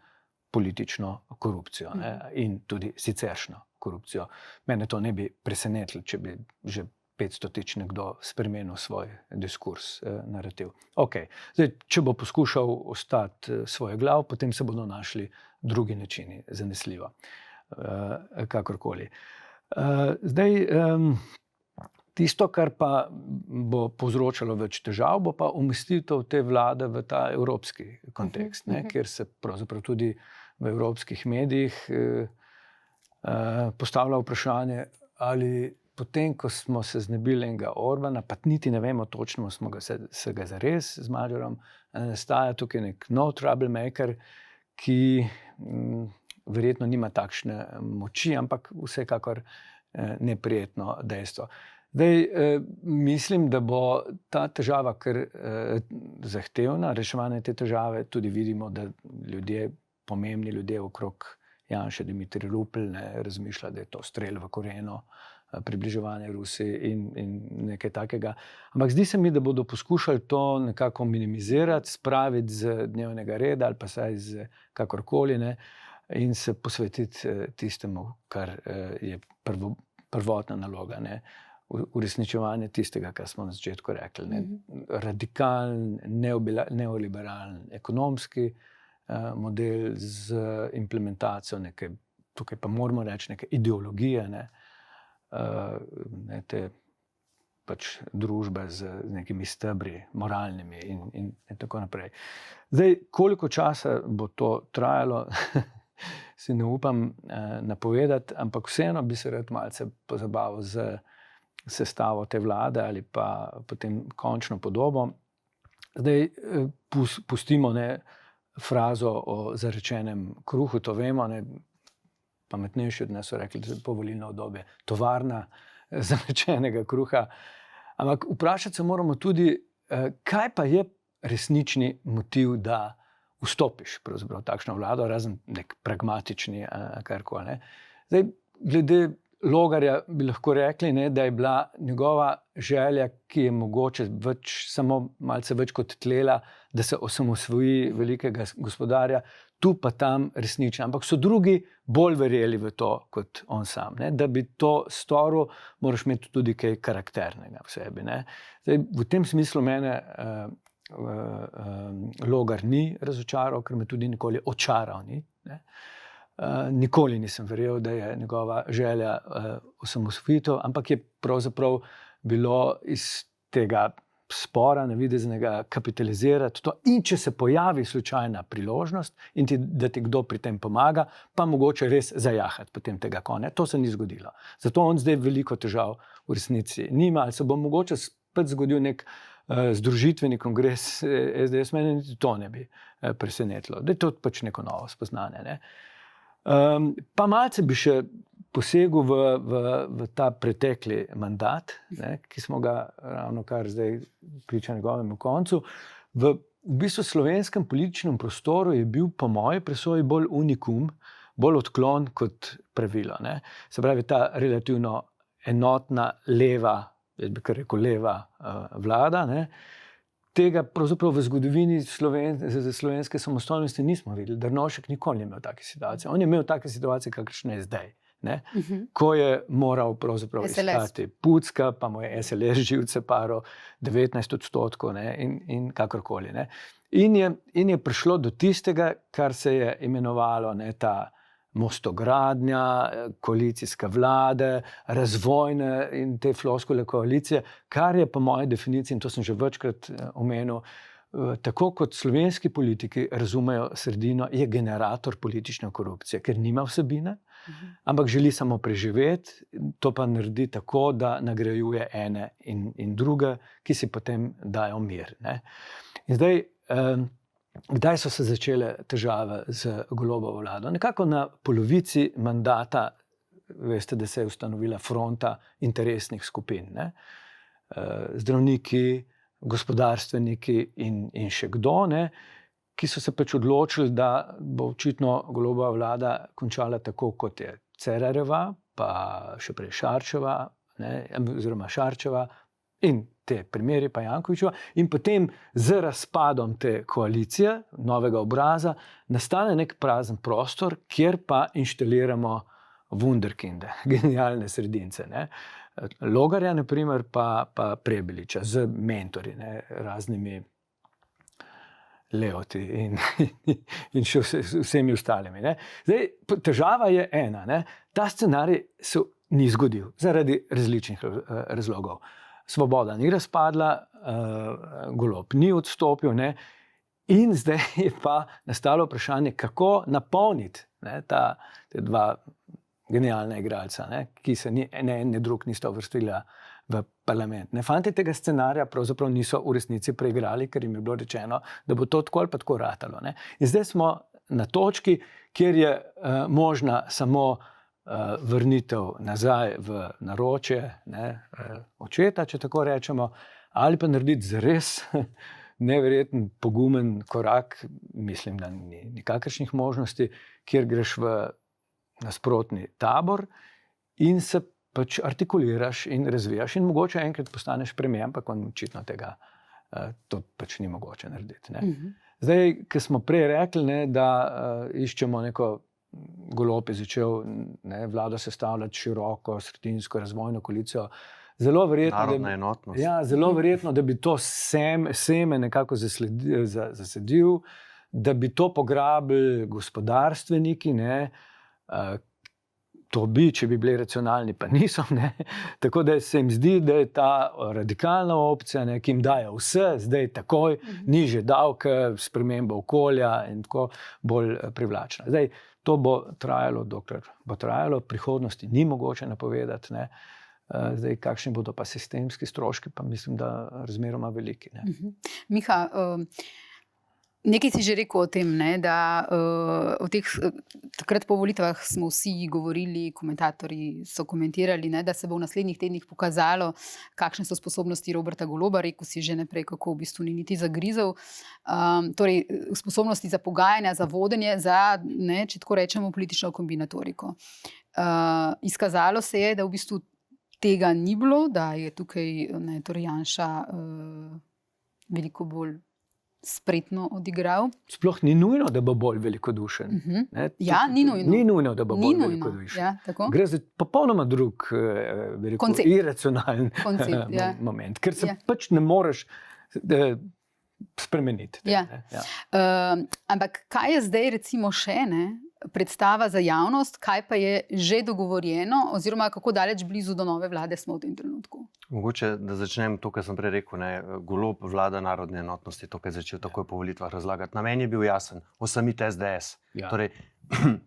politično korupcijo, ne? In tudi siceršno korupcijo. Mene to ne bi presenetilo, če bi že 500-tič nekdo spremenil svoj diskurs, narativ. Okay. Zdaj, če bo poskušal ostati svoj glav, potem se bodo našli drugi načini, zanesljivo, kakorkoli. Zdaj, tisto, kar pa bo povzročalo več težav, bo pa umestitev te vlade v ta evropski kontekst, ne, kjer se pravzaprav tudi v evropskih medijih postavlja vprašanje, ali potem, ko smo se znebili enega Orbana, pa niti ne vemo točno, smo se ga zares z Magyarom, nastaja tukaj nek nov troublemaker, ki verjetno nima takšne moči, ampak vsekakor neprijetno dejstvo. Zdaj, mislim, da bo ta težava kar zahtevna, reševanje te težave, tudi vidimo, da pomembni ljudje okrog Janše, Dimitrij Rupel, razmišlja, da je to strel v koleno, približevanje Rusiji in nekaj takega. Ampak zdi se mi, da bodo poskušali to nekako minimizirati, spraviti z dnevnega reda ali pa saj z kakorkoli, ne, in se posvetiti tistemu, kar je prvotna naloga, ne. Uresničevanje tistega, kar smo na začetku rekli. Ne. Radikalen, neoliberalen, ekonomski model z implementacijo neke, tukaj pa moramo reči, neke ideologije, ne, te pač družbe z nekimi stebri, moralnimi in tako naprej. Zdaj, koliko časa bo to trajalo, si ne upam napovedati, ampak vseeno bi se rad malce pozabavil z sestavo te vlade ali pa potem končno podobo. Zdaj, pustimo frazo o zarečenem kruhu, to vemo, pametnejši od nas so rekli, da je povolilno obdobje tovarna zarečenega kruha. Ampak vprašati se moramo tudi, kaj pa je resnični motiv, da vstopiš pravzaprav v takšno vlado, razen nek pragmatični karkoli. Zdaj, glede Logarja bi lahko rekli, da je bila njegova želja, ki je mogoče samo malce več kot tlela, da se osamosvoji velikega gospodarja, tu pa tam resnično. Ampak so drugi bolj verjeli v to, kot on sam. Da bi to storil, moraš imeti tudi kaj karakternega v sebi. Zdaj, v tem smislu mene Logar ni razočaral, ker me tudi nikoli očaral ni. Nikoli nisem verjel, da je njegova želja osamosvojitev, ampak je pravzaprav bilo iz tega spora navideznega kapitalizirati to. In če se pojavi slučajna priložnost in da ti kdo pri tem pomaga, pa mogoče res zajahati potem tega konja. To se ni zgodilo. Zato on zdaj veliko težav v resnici nima. Ali se bo mogoče spet zgodil nek združitveni kongres SDS, mene niti to ne bi presenetilo. Da je to pač neko novo spoznanje. Pa malce bi še posegel v ta pretekli mandat, ki smo ga ravno kar zdaj priča njegovemu koncu. V bistvu slovenskem političnem prostoru je bil po moji presoji bolj unikum, bolj odklon kot pravilo. Se pravi, ta relativno enotna leva, jaz bi kar rekel leva vlada, tega pravzaprav v zgodovini slovenske samostojnosti nismo videli. Drnovšek nikoli ni imel take situacije. On je imel take situacije, kakršne je zdaj. Ko je moral pravzaprav iskati Pucka, pa mu je SLS živce paro 19% in kakorkoli. In je prišlo do tistega, kar se je imenovalo ta mostogradnja, koalicijska vlade, razvojne in te floskule koalicije, kar je po moji definiciji, in to sem že večkrat omenil, tako kot slovenski politiki razumejo sredino, je generator politične korupcije, ker nima vsebine, ampak želi samo preživeti, to pa naredi tako, da nagrajuje ene in druge, ki si potem dajo mir. In zdaj, kdaj so se začele težave z Golobovo vlado? Nekako na polovici mandata, veste, da se je ustanovila fronta interesnih skupin. Zdravniki, gospodarstveniki in še kdo, ki so se pač odločili, da bo očitno Golobova vlada končala tako, kot je Cerarjeva, pa še prej Šarčeva, oziroma Šarčeva, in te primeri pa Jankovićeva, in potem z razpadom te koalicije, novega obraza, nastane nek prazen prostor, kjer pa inštaliramo wunderkinde, genialne sredince. Logarja, na primer, pa Prebiliča z mentori, raznimi Leoti in še vsemi ostalimi. Zdaj, težava je ena. Ta scenarij se ni zgodil zaradi različnih razlogov. Svoboda ni razpadla, Golob ni odstopil, in zdaj je pa nastalo vprašanje, kako napolniti te dva genialna igralca, ki se ne drug nista uvrstila v parlament. Fanti tega scenarija pravzaprav niso v resnici preigrali, ker jim je bilo rečeno, da bo to tako ali pa tako ratalo. In zdaj smo na točki, kjer je možna samo vrnitev nazaj v naročje očeta, če tako rečemo, ali pa narediti zares neverjeten pogumen korak, mislim, da ni nikakršnih možnosti, kjer greš v nasprotni tabor in se pač artikuliraš in razvijaš in mogoče enkrat postaneš premijer, ampak on očitno tega to pač ni mogoče narediti. Zdaj, ker smo prej rekli, da iščemo neko, Golob je začel vlado sestavljati široko, sredinsko, razvojno koalicijo, zelo verjetno, da bi to seme nekako zasedil, da bi to pograbili gospodarstveniki, To bi, če bi bili racionalni, pa niso. Ne? Tako da se jim zdi, da je ta radikalna opcija, ne, ki jim daje vse, zdaj takoj, nižje davke, sprememba okolja in tako bolj privlačna. Zdaj, to bo trajalo, dokler bo trajalo, prihodnosti ni mogoče napovedati. Ne? Zdaj, kakšni bodo pa sistemski stroški, pa mislim, da razmeroma veliki. Ne? Miha, nekaj si že rekel o tem, ne, da takrat po volitvah smo vsi govorili, komentatorji so komentirali, ne, da se bo v naslednjih tednih pokazalo, kakšne so sposobnosti Roberta Goloba. Rekel si že naprej, kako v bistvu ni niti zagrizel. Torej, sposobnosti za pogajanja, za vodenje, za, ne, če tako rečemo, politično kombinatoriko. Izkazalo se je, da v bistvu tega ni bilo, da je tukaj, ne, torej Janša veliko bolj spretno odigral. Sploh ni nujno, da bo bolj velikodušen. Ja, ni nujno. Ni nujno, da bo bolj velikodušen. Ja, tako. Gre za popolnoma drug, koncept. Iracionalen Koncept, ja. moment, ker se pač ne moreš spremeniti. Ja. Ampak kaj je zdaj recimo še, ne, predstava za javnost, kaj pa je že dogovorjeno, oziroma kako daleč blizu do nove vlade smo v tem trenutku? Mogoče, da začnem to, kar sem prej rekel, ne, Golob, vlada narodne enotnosti, to, kar je začel takoj po volitvah razlagati. Namen je bil jasen, osamiti SDS. Ja. Torej,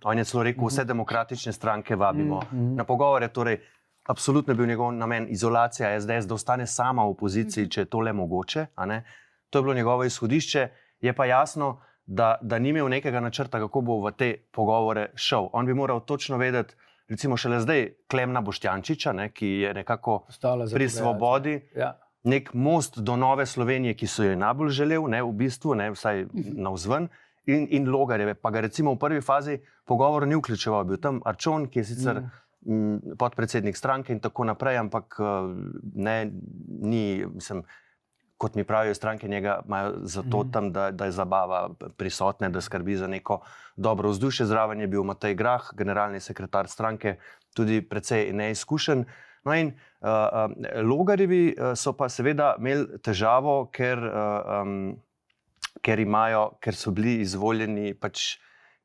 on je celo rekel, vse demokratične stranke vabimo na pogovore, torej, absolutno je bil njegov namen izolacija SDS, da ostane sama v opoziciji, če je to le mogoče. A ne? To je bilo njegovo izhodišče, je pa jasno, da ni imel nekega načrta, kako bo v te pogovore šel. On bi moral točno vedeti, recimo šele zdaj Klemna Boštjančiča, ne, ki je nekako pri Svobodi, nek most do nove Slovenije, ki so jo najbolj želel, ne, v bistvu, ne, vsaj navzven, in Logarjeve. Pa ga recimo v prvi fazi pogovor ni vključeval. Bil tam Arčon, ki je sicer podpredsednik stranke in tako naprej, ampak ne, ni, mislim, kot mi pravijo stranke, njega imajo zato tam, da je zabava prisotna, da skrbi za neko dobro vzdušje. Zraven je bil Matej Grah, generalni sekretar stranke, tudi precej neizkušen. No in Logarjevi so pa seveda imeli težavo, ker so bili izvoljeni pač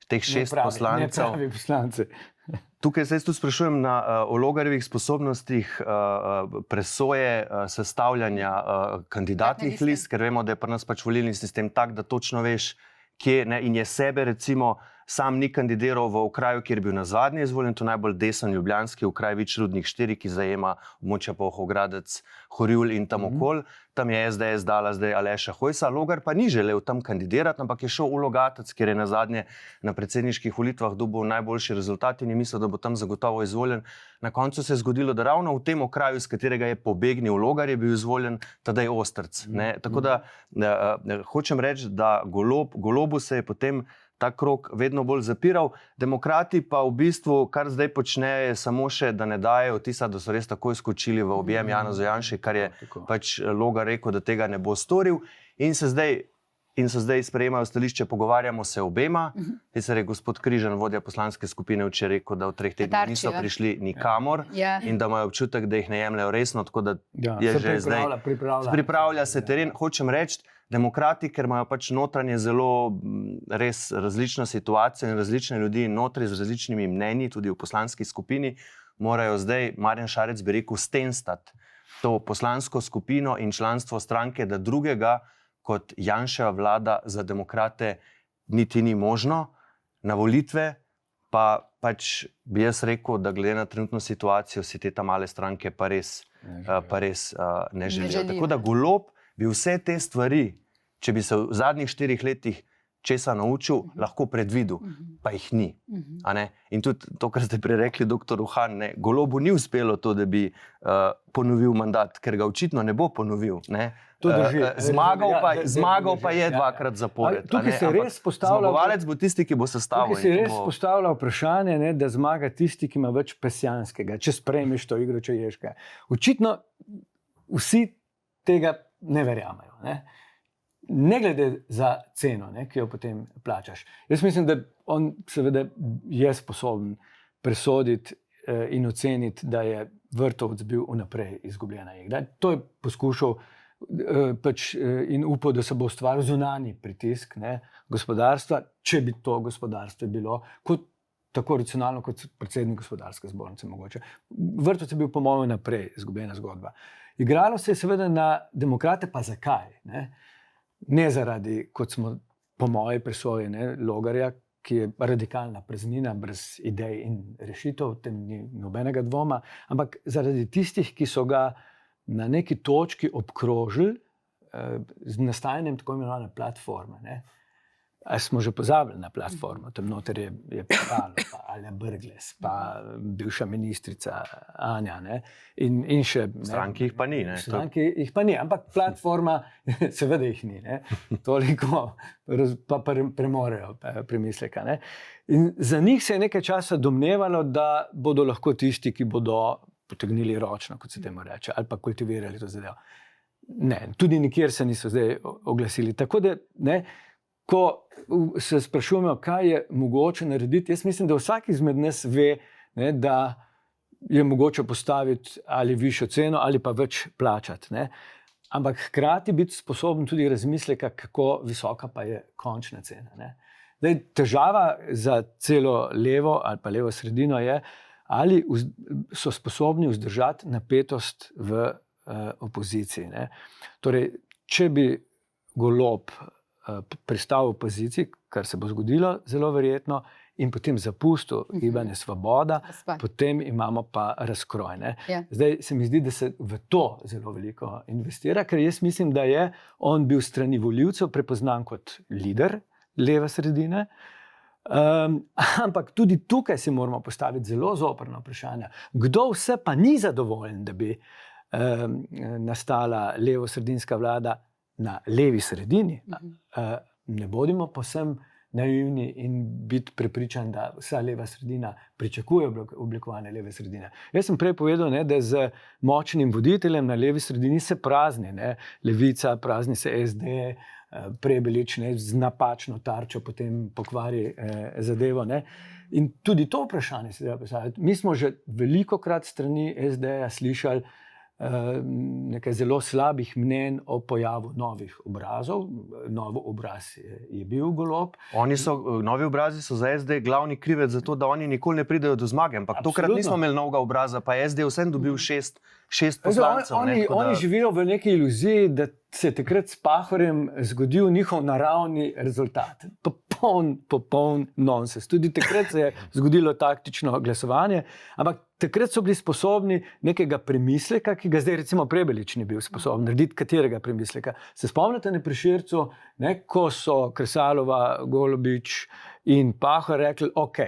teh 6 poslancev. Nepravi poslanci. Tukaj se jaz tudi sprašujem o Logarjevih sposobnostih presoje, sestavljanja kandidatnih list, ker vemo, da je pri nas pač volilni sistem tak, da točno veš, kje, ne, in je sebe recimo sam ni kandidiral v okraju, kjer je bil nazadnje izvoljen, to najbolj desen ljubljanski okraj Vič Rudnik 4, ki zajema območja Polhogradec, Horjul in tam okol. Tam je SDS dala zdaj Aleša Hojsa. Logar pa ni želel tam kandidirati, ampak je šel v Logatec, kjer je nazadnje na predsedniških volitvah dobil najboljši rezultat in je mislil, da bo tam zagotovo izvoljen. Na koncu se je zgodilo, da ravno v tem okraju, iz katerega je pobegnil Logar, je bil izvoljen Tadej Ostrc. Ne? Tako da hočem reči, da Golobu se je potem ta krog vedno bolj zapiral. Demokrati pa v bistvu, kar zdaj počnejo, je samo še, da ne dajejo vtisa, da so res takoj skočili v objem Janezu Janši, kar je pač Logar rekel, da tega ne bo storil. In se zdaj sprejemajo stališče, pogovarjamo se obema. Sicer je gospod Križan, vodja poslanske skupine, včeraj rekel, da v 3 tednih niso prišli nikamor in da imajo občutek, da jih ne jemljajo resno, tako da je že zdaj pripravlja se teren. Hočem reči, demokrati, ker imajo pač notranje zelo res različno situacijo in različne ljudi notri z različnimi mnenji, tudi v poslanski skupini, morajo zdaj, Marjan Šarec bi rekel, stenstati to poslansko skupino in članstvo stranke, da drugega kot Janševa vlada za demokrate niti ni možno. Na volitve pa pač bi jaz rekel, da glede na trenutno situacijo si te male stranke pa res ne želijo. Tako da Golob bi vse te stvari, če bi se v zadnjih 4 letih česa naučil, lahko predvidel, pa jih ni. In tudi to, kar ste prej rekli, doktor Han, ne, Golobu ni uspelo to, da bi ponovil mandat, ker ga očitno ne bo ponovil. Ne. Zmagal pa je 2-krat zapored. Tukaj se res postavlja, zmagovalec bo tisti, ki bo sestavil. Tukaj se res postavlja vprašanje, ne, da zmaga tisti, ki ima več pesjanskega, če sprejmeš to igro, če ješka. Očitno vsi tega ne verjamejo. Ne glede za ceno, ne, ki jo potem plačaš. Jaz mislim, da on seveda je sposoben presoditi in oceniti, da je Vrtovec bil vnaprej izgubljena igra. To je poskušal in upal, da se bo ustvaril zunanji pritisk, ne, gospodarstva, če bi to gospodarstvo bilo, kot tako racionalno kot predsednik gospodarske zbornice mogoče. Vrtovec je bil po mojem naprej izgubljena zgodba. Igralo se je seveda na demokrate, pa zakaj? Ne zaradi, kot smo po moji presoji, Logarja, ki je radikalna praznina, brez idej in rešitev, v tem ni nobenega dvoma, ampak zaradi tistih, ki so ga na neki točki obkrožili z nastajanjem tako imenovane platforme. Ali smo že pozabili na platformo, tam noter je Pikalo, pa Alja Brglez, pa bivša ministrica Anja, in še... Stranki jih pa ni, Stranki jih pa ni, ampak platforma seveda jih ni, toliko pa premorejo premisleka, In za njih se je nekaj časa domnevalo, da bodo lahko tisti, ki bodo potegnili ročno, kot se temu reče, ali pa kultivirali to zadevo. Ne, tudi nikjer se niso zdaj oglasili. Tako da, ko se sprašujemo, kaj je mogoče narediti, jaz mislim, da vsak izmed nas ve, da je mogoče postaviti ali višjo ceno ali pa več plačati. Ampak hkrati biti sposoben tudi razmisleka, kako visoka pa je končna cena. Zdaj, težava za celo levo ali pa levo sredino je, ali so sposobni vzdržati napetost v opoziciji. Torej, če bi Golob pristal v opoziciji, kar se bo zgodilo zelo verjetno, in potem zapustil Gibanje Svoboda, potem imamo pa razkroj. Zdaj se mi zdi, da se v to zelo veliko investira, ker jaz mislim, da je on bil strani volivcev prepoznan kot lider leve sredine, ampak tudi tukaj si moramo postaviti zelo zoprno vprašanje. Kdo vse pa ni zadovoljen, da bi nastala levo-sredinska vlada na levi sredini? Ne bodimo povsem naivni in biti prepričani, da vsa leva sredina pričakuje oblikovanje leve sredine. Jaz sem prej povedal, da z močnim voditeljem na levi sredini se prazni. Levica, prazni se SD, Prebelič z napačno tarčo potem pokvari zadevo. In tudi to vprašanje se treba postaviti. Mi smo že velikokrat strani SD-ja slišali nekaj zelo slabih mnenj o pojavu novih obrazov. Nov obraz je bil Golob. Novi obrazi so za SD glavni krivec za to, da oni nikoli ne pridejo do zmage. Ampak tokrat nismo imeli novega obraza, pa je SD vsem dobil šest poslancev. Oni živijo v neki iluziji, da se je takrat s Pahorjem zgodil njihov naravni rezultat. Popoln nonsens. Tudi takrat se je zgodilo taktično glasovanje, ampak takrat so bili sposobni nekega premisleka, ki ga zdaj recimo Prebelič ni bil sposoben narediti. Katerega premisleka? Se spomnite na Prešercu, ko so Kresalova, Golobič in Pahor rekli, ok,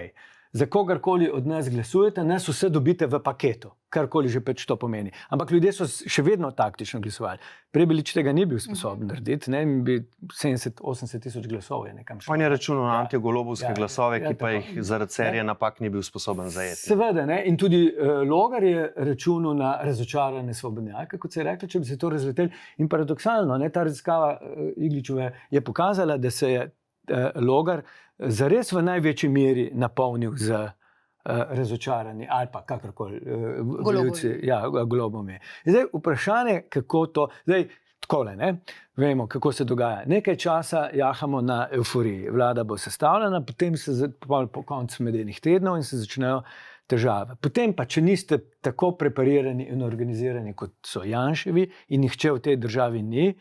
za kogarkoli od nas glasujete, nas vse dobite v paketu, karkoli že pač to pomeni. Ampak ljudje so še vedno taktično glasovali. Prebelič tega ni bil sposoben narediti, bi 70-80 tisoč glasov je nekam šlo. On je računal na antigolobovske glasove, ki pa jih zaradi serije napak ni bil sposoben zajeti. Seveda, in tudi Logar je računal na razočarane svobodnjake, kot se je rekli, če bi se to razleteli. In paradoksalno, ta raziskava Igličeve je pokazala, da se je Logar zares v največji meri napolnil z razočarani ali pa kakorkoli Golobom je. Zdaj vprašanje, kako to, zdaj takole, vemo, kako se dogaja. Nekaj časa jahamo na euforiji. Vlada bo sestavljena, potem se po koncu medenih tednov in se začnejo težave. Potem pa, če niste tako preparirani in organizirani, kot so Janševi in nihče v tej državi ni,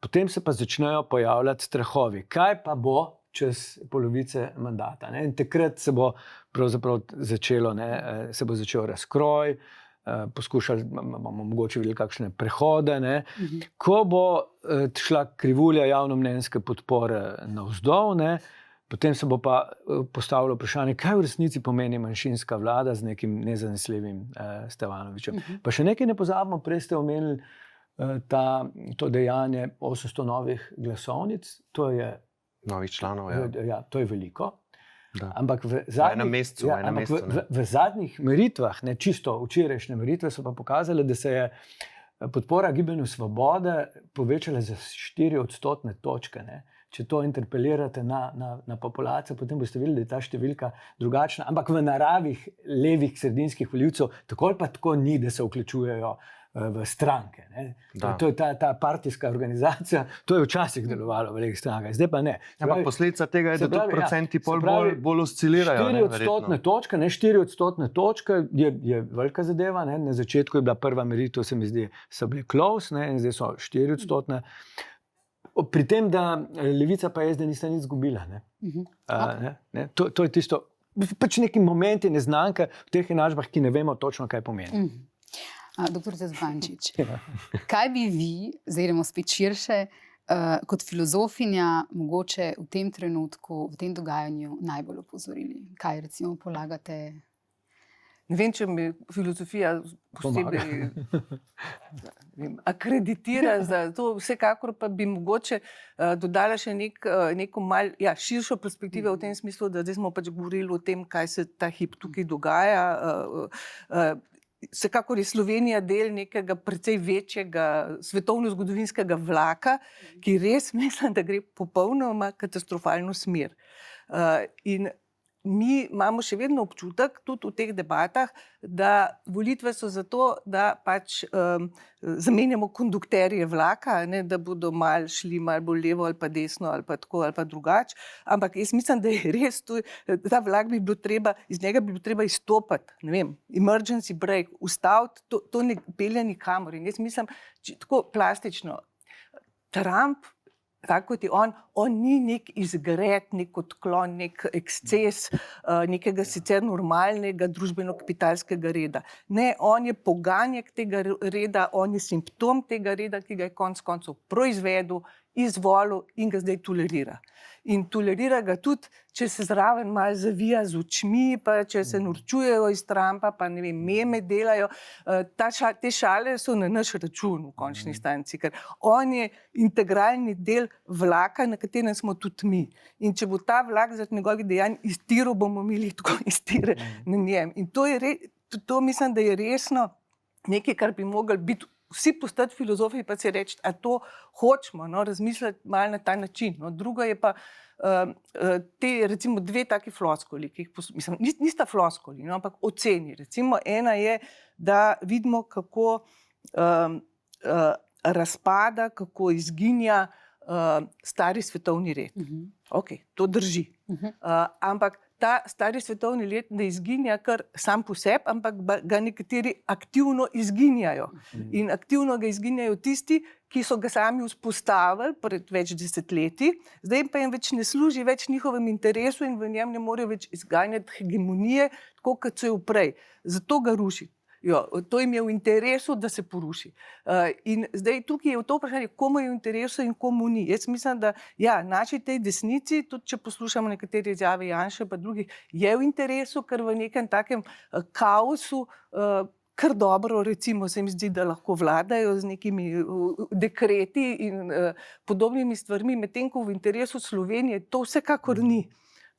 potem se pa začnejo pojavljati strahovi. Kaj pa bo čez polovice mandata? In takrat se bo pravzaprav se bo začel razkroj, poskušali bomo mogoče videli kakšne prehode, ko bo šla krivulja javnomnenjske podpore navzdol, potem se bo pa postavilo vprašanje, kaj v resnici pomeni manjšinska vlada z nekim nezanesljivim Stevanovićem. Pa še nekaj ne pozabimo, prej ste omenili to dejanje 800 novih glasovnic, to je novih članov, to je veliko. Da. Ampak v zadnjih meritvah, čisto včerajšnje meritve, so pa pokazali, da se je podpora Gibanju Svobode povečala za 4 odstotne točke. Če to interpelirate na populacijo, potem boste videli, da je ta številka drugačna. Ampak v naravi levih sredinskih volivcev tako ali pa tako ni, da se vključujejo v stranke. Ne. Da. To je ta partijska organizacija, to je včasih delovalo v velikih strankah, zdaj pa ne. Ampak posledica tega je, se da tudi pravi, procenti se pravi, bolj oscilirajo. 4 odstotne točke je velika zadeva. Ne. Na začetku je bila prva meritev, se mi zdi, so bile close, ne, in zdaj so 4 odstotne. Pri tem, da Levica pa SD nista nič izgubila. Ne. To je tisto, pač neki momenti neznanke v teh enačbah, ki ne vemo točno, kaj pomeni. Doktor Zupančič, kaj bi vi, zdaj gremo spet širše, kot filozofinja mogoče v tem trenutku, v tem dogajanju najbolj opozorili? Kaj recimo polagate? Ne vem, če me filozofija posebej akreditira za to. Vsekakor pa bi mogoče dodala še neko mal, širšo perspektivo v tem smislu, da zdaj smo pač govorili o tem, kaj se ta hip tukaj dogaja. Vsekakor je Slovenija del nekega precej večjega svetovno-zgodovinskega vlaka, ki res mislim, da gre popolnoma katastrofalno smer. In mi imamo še vedno občutek, tudi v teh debatah, da volitve so zato, da pač zamenjamo kondukterje vlaka, ne, da bodo malo šli malo bolj levo ali pa desno ali pa tako ali pa drugače. Ampak jaz mislim, da je res ta vlak iz njega bi bilo treba izstopati, ne vem, emergency break, ustaviti, to ne pelje nikamor. In jaz mislim, tako plastično, Trump, tako kot je on ni nek izgred, nek odklon, nek eksces nekega sicer normalnega družbeno-kapitalskega reda. Ne, on je poganjek tega reda, on je simptom tega reda, ki ga je konec koncev proizvedel, izvolil in ga zdaj tolerira. In tolerira ga tudi, če se zraven malo zavija z očmi, pa če se norčujejo iz Trumpa, pa ne vem, meme delajo. Te šale so na naš račun v končni instanci, ker on je integralni del vlaka, na katerem smo tudi mi. In če bo ta vlak zaradi njegovih dejanj iztiral, bomo imeli tako iztire na njem. In to mislim, da je resno nekaj, kar bi mogli biti vsi postati filozofi, pa si reči, a to hočemo, razmišljati malo na ta način. Drugo je pa te, recimo, dve taki floskoli, ki jih mislim, nista floskoli, ampak oceni. Recimo, ena je, da vidimo, kako razpada, kako izginja stari svetovni red. Ok, to drži. Ampak ta stari svetovni red ne izginja kar sam po sebi, ampak ga nekateri aktivno izginjajo. In aktivno ga izginjajo tisti, ki so ga sami vzpostavili pred več desetletji, zdaj pa jim več ne služi več njihovem interesu in v njem ne morejo več izganjati hegemonije, tako kot so jo prej. Zato ga ruši. To jim je v interesu, da se poruši. In zdaj tukaj je to vprašanje, komu je v interesu in komu ni. Jaz mislim, da naši tej desnici, tudi če poslušamo nekatere izjave Janše pa drugih, je v interesu, ker v nekem takem kaosu kar dobro, recimo, se mi zdi, da lahko vladajo z nekimi dekreti in podobnimi stvarmi, medtem ko v interesu Slovenije to vsekakor ni.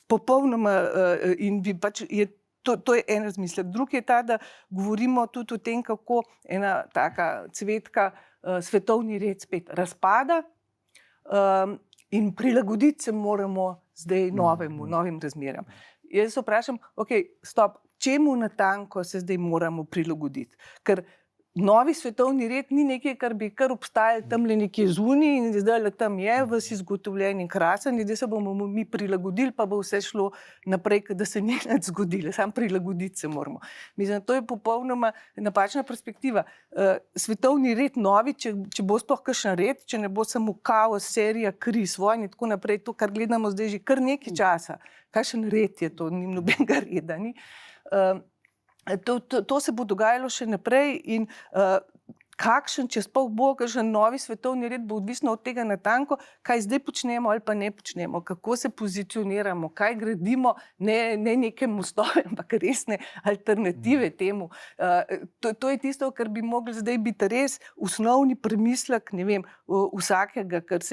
Popolnoma in bi pač je to je en razmislek. Drugi je ta, da govorimo tudi o tem, kako ena taka cvetka svetovni red spet razpada in prilagoditi se moramo zdaj novim razmeram. Jaz se vprašam, stop, čemu natanko se zdaj moramo prilagoditi? Ker novi svetovni red ni nekaj, kar bi kar obstajali tamle nekje zunaj in zdaj tam je ves izgotovljen in krasen, zdaj se bomo mi prilagodili, pa bo vse šlo naprej, da se ni nič zgodilo, samo prilagoditi se moramo. Mislim, to je popolnoma napačna perspektiva. Svetovni red novi, če bo sploh kakšen red, če ne bo samo kaos, serija, kriz, vojn in tako naprej, to, kar gledamo zdaj že kar nekaj časa. Kakšen red je to? Ni nobenega reda, ni? To se bo dogajalo še naprej in kakšen, če sploh bo kakšen novi svetovni red, bo odvisno od tega natanko, kaj zdaj počnemo ali pa ne počnemo, kako se pozicioniramo, kaj gradimo, ne neke mostove, ampak resne alternative temu. To je tisto, kar bi mogli zdaj biti res osnovni premislek, ne vem, vsakega, ker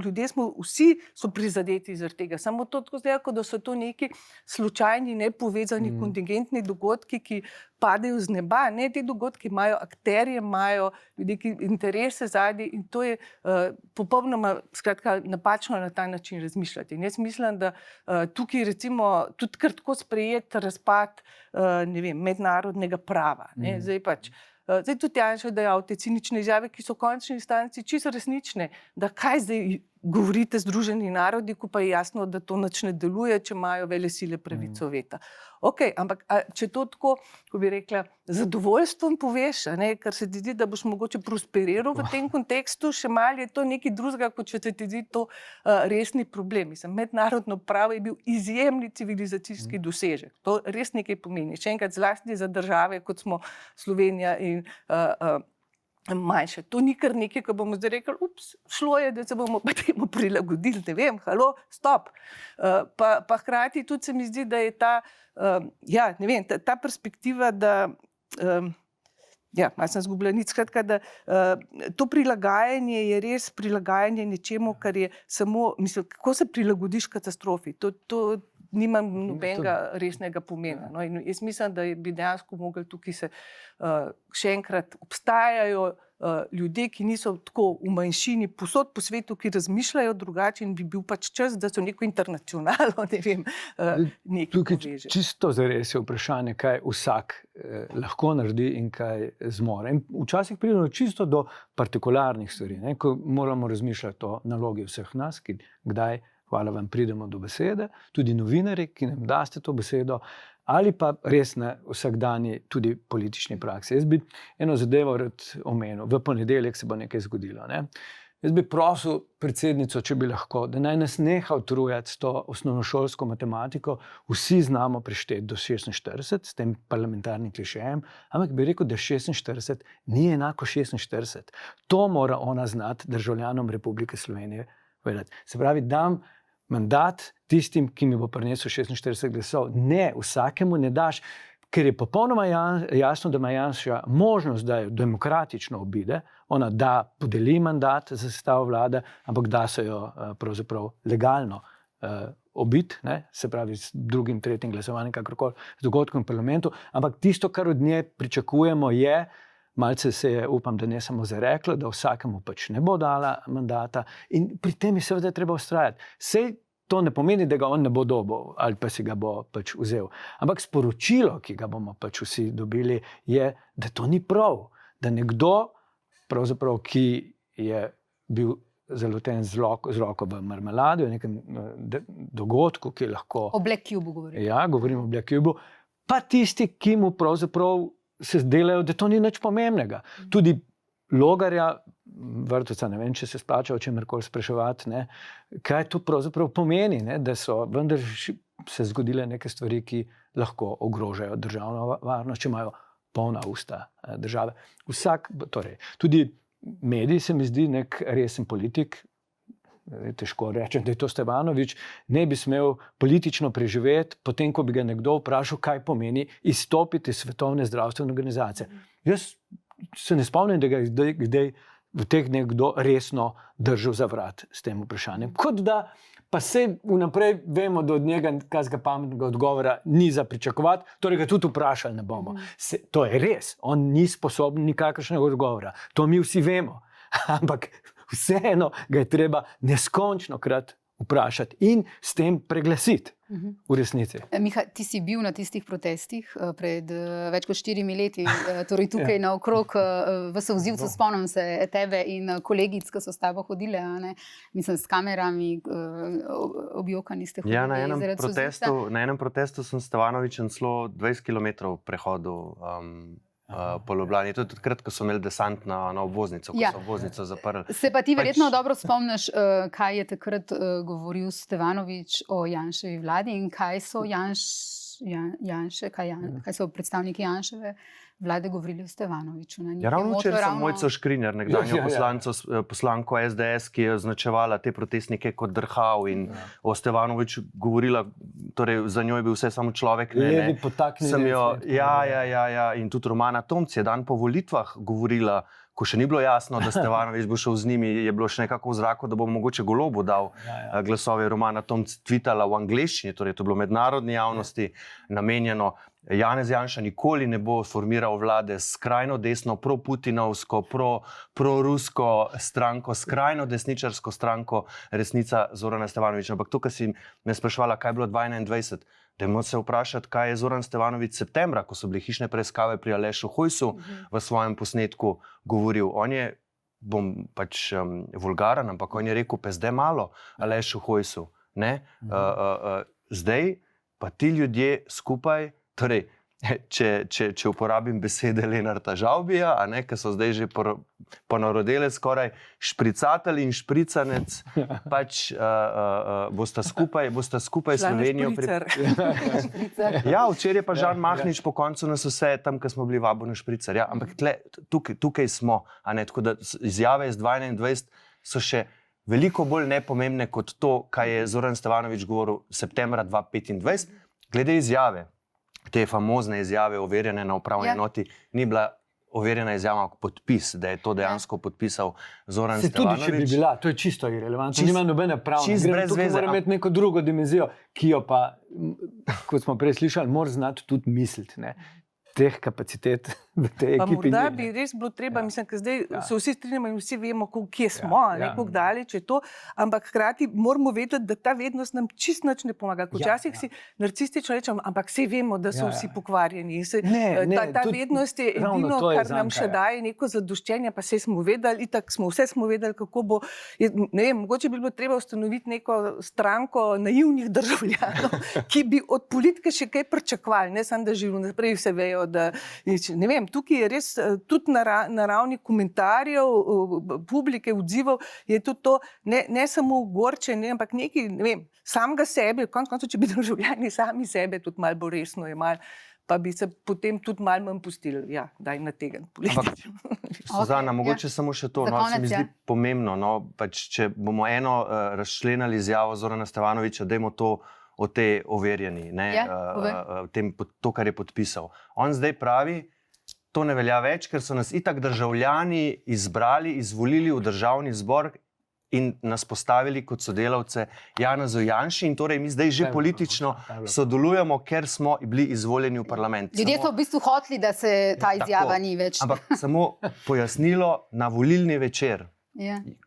ljudje smo vsi prizadeti zaradi tega. Samo to tako zdaj, da so to neki slučajni, nepovezani kontingentni dogodki, ki padejo z neba. Ne, te dogodki imajo akterje, imajo ljudi, ki interese zadaj in to je popolnoma napačno na ta način razmišljati. In jaz mislim, da tukaj recimo tudi kar tako sprejeti razpad, ne vem, mednarodnega prava. Zdaj pač zdaj tudi Janša dejal te cinične izjave, ki so v končni instanci čisto resnične, da kaj zdaj govorite Združeni narodi, ko pa je jasno, da to nič ne deluje, če imajo velesile pravico veta. Ok, ampak če to tako, ko bi rekla, zadovoljstvom poveš, ker se ti zdi, da boš mogoče prosperiral v tem kontekstu, še malo je to nekaj drugega, kot če ti zdi to resni problem. Mislim, mednarodno pravo je bil izjemni civilizacijski dosežek. To res nekaj pomeni. Še enkrat zlasti za države, kot smo Slovenija in manjše. To ni kar nekaj, ko bomo zdaj rekli, šlo je, da se bomo pa temu prilagodili, ne vem, halo, stop. Pa hkrati tudi se mi zdi, da je ta perspektiva, da malo sem zgubila nič, skratka, da to prilagajanje je res prilagajanje nečemu, kar je samo, mislim, kako se prilagodiš katastrofi, to nima nobenega resnega pomena. No, in jaz mislim, da bi dejansko mogli tukaj se še enkrat obstajajo ljudje, ki niso tako v manjšini posod po svetu, ki razmišljajo drugače in bi bil pač čas, da so neko internacionalno, ne vem, nekaj poveže. Čisto zares je vprašanje, kaj vsak lahko naredi in kaj zmore. In včasih pridemo čisto do partikularnih stvari, ko moramo razmišljati o nalogi vseh nas, ki kdaj, hvala vam, pridemo do besede, tudi novinarji, ki nam daste to besedo, ali pa res na vsakdanji tudi politični praksi. Jaz bi eno zadevo rad omenil. V ponedeljek se bo nekaj zgodilo. Jaz bi prosil predsednico, če bi lahko, da naj nas neha utrujati s to osnovnošolsko matematiko. Vsi znamo prešteti do 46 s tem parlamentarnim klišejem, ampak bi rekel, da 46 ni enako 46. To mora ona znati državljanom Republike Slovenije povedati. Se pravi, dam mandat tistim, ki mi bo prinesel 46 glasov. Ne, vsakemu ne daš, ker je popolnoma jasno, da ima Janša možnost, da jo demokratično obide. Ona podeli mandat za sestavo vlade, ampak da se jo pravzaprav legalno obiti, se pravi s drugim, tretjim glasovanjem, kakorkoli, z dogodkom v parlamentu. Ampak tisto, kar od nje pričakujemo, je, malce se je, upam, da ne samo zarekla, da vsakemu pač ne bo dala mandata in pri tem je seveda treba vztrajati. Sej to ne pomeni, da ga on ne bo dobil ali pa si ga bo pač vzel. Ampak sporočilo, ki ga bomo pač vsi dobili, je, da to ni prav. Da nekdo, pravzaprav, ki je bil zaloten z roko v marmeladi, v nekem dogodku, ki je lahko... O Black Cube govorim. Ja, govorim o Black Cube. Pa tisti, ki mu pravzaprav se delajo, da to ni nič pomembnega. Tudi Logarja, Vrtovca, ne vem, če se splača o čemerkoli spraševati, kaj to pravzaprav pomeni, da so vendar se zgodile neke stvari, ki lahko ogrožajo državno varnost, če imajo polna usta države. Torej, tudi medij se mi zdi nek resen politik, težko rečem, da je to Stevanovič, ne bi smel politično preživeti, potem, ko bi ga nekdo vprašal, kaj pomeni izstopiti iz Svetovne zdravstvene organizacije. Jaz se ne spomnim, da ga je kdaj v teh dneh kdo resno držal za vrat s tem vprašanjem. Kot da pa se vnaprej vemo, da od njega kakega pametnega odgovora ni za pričakovati, torej ga tudi vprašali ne bomo. To je res, on ni sposoben nikakršnega odgovora. To mi vsi vemo. Ampak vseeno ga je treba neskončnokrat vprašati in s tem preglasiti v resnici. Miha, ti si bil na tistih protestih pred več kot 4 leti, torej tukaj naokrog v Solzivcu, spomnim se tebe in kolegic, ki so s tabo hodile, mislim, s kamerami, objokani ste hodili. Ja, na enem protestu sem Stevanovičem celo 20 km prehodil po Ljubljani. To je tudi takrat, ko so imeli desant na obvoznico, ko so obvoznico zaprli. Se pa ti verjetno dobro spomniš, kaj je takrat govoril Stevanovič o Janševi vladi in kaj so kaj so predstavniki Janševe vlade govorili o Stevanoviču. Ja, ravno včeraj sem Mojco Škrinjar, nekdanjo poslanko SDS, ki je označevala te protestnike kot drhal in o Stevanoviču govorila, torej za njo je bil vse samo človek. Levi potaknili. Ja, in tudi Romana Tomc je dan po volitvah govorila, ko še ni bilo jasno, da Stevanovič bo šel z njimi, je bilo še nekako v zraku, da bo mogoče Golobu dal glasove. Romana Tomc tvitala v angleščini, torej to je bilo mednarodni javnosti namenjeno. Janez Janša nikoli ne bo formiral vlade s skrajno desno, pro-putinovsko, pro-rusko stranko, skrajno desničarsko stranko Resnica Zorana Stevanoviča. Ampak tukaj si me spraševala, kaj je bilo 2021. Dajmo se vprašati, kaj je Zoran Stevanović septembra, ko so bile hišne preiskave pri Alešu Hojsu v svojem posnetku govoril. On je, bom pač vulgaren, ampak on je rekel, pezde malo Alešu Hojsu. Zdaj pa ti ljudje skupaj, torej, če uporabim besede Lenarta Žavbija, ki so zdaj že ponarodele skoraj špricatelj in špricanec, pač bosta skupaj Slovenijo Ja, včeraj je pa Žan Mahnič po koncu nas vse tam, ko smo bili vabljeni na špricer. Ja, ampak tukaj smo, tako da izjave iz 2021 so še veliko bolj nepomembne kot to, kaj je Zoran Stevanović govoril septembra 2025. Glede izjave, te famozne izjave overjene na upravni enoti, ni bila overjena izjava podpis, da je to dejansko podpisal Zoran Stevanović. Tudi če bi bila, to je čisto irelevantno. Nima nobene pravne. Tukaj mora imeti neko drugo dimenzijo, ki jo pa, kot smo prej slišali, mora znati tudi misliti. Teh kapacitet v tej ekipi. Morda bi res bilo treba, mislim, ker zdaj se vsi strinjamo in vsi vemo, kje smo, koliko daleč je to, ampak hkrati moramo vedeti, da ta vednost nam čisto nič ne pomaga. Včasih si narcistično rečemo, ampak vsi vemo, da so vsi pokvarjeni. Ta vednost je edino, kar nam še daje neko zadoščenje, pa vse smo vedeli, itak vse smo vedeli, kako bo. Ne vem, mogoče bi bilo treba ustanoviti neko stranko naivnih državljanov, ki bi od politike še kaj pričakovali, ne samo, da živijo naprej, vse vejo, da, ne vem, tukaj je res tudi na ravni komentarjev, publike, odzivov, je tudi to ne samo gorčenje, ampak nekaj, ne vem, samega sebe, konec, če bi državljani sami sebe tudi malo bolj resno jemali, pa bi se potem tudi malo manj pustili, daj nategniti politično. Suzana, mogoče samo še to, se mi zdi pomembno, pač, če bomo eno razčlenili izjavo Zorana Stevanovića, dajmo to o tej overjeni, to, kar je podpisal. On zdaj pravi, to ne velja več, ker so nas itak državljani izbrali, izvolili v državni zbor in nas postavili kot sodelavce Janezu Janši in torej mi zdaj že politično sodelujemo, ker smo bili izvoljeni v parlament. Ljudje so v bistvu hoteli, da se ta izjava ni več. Ampak samo pojasnilo, na volilni večer,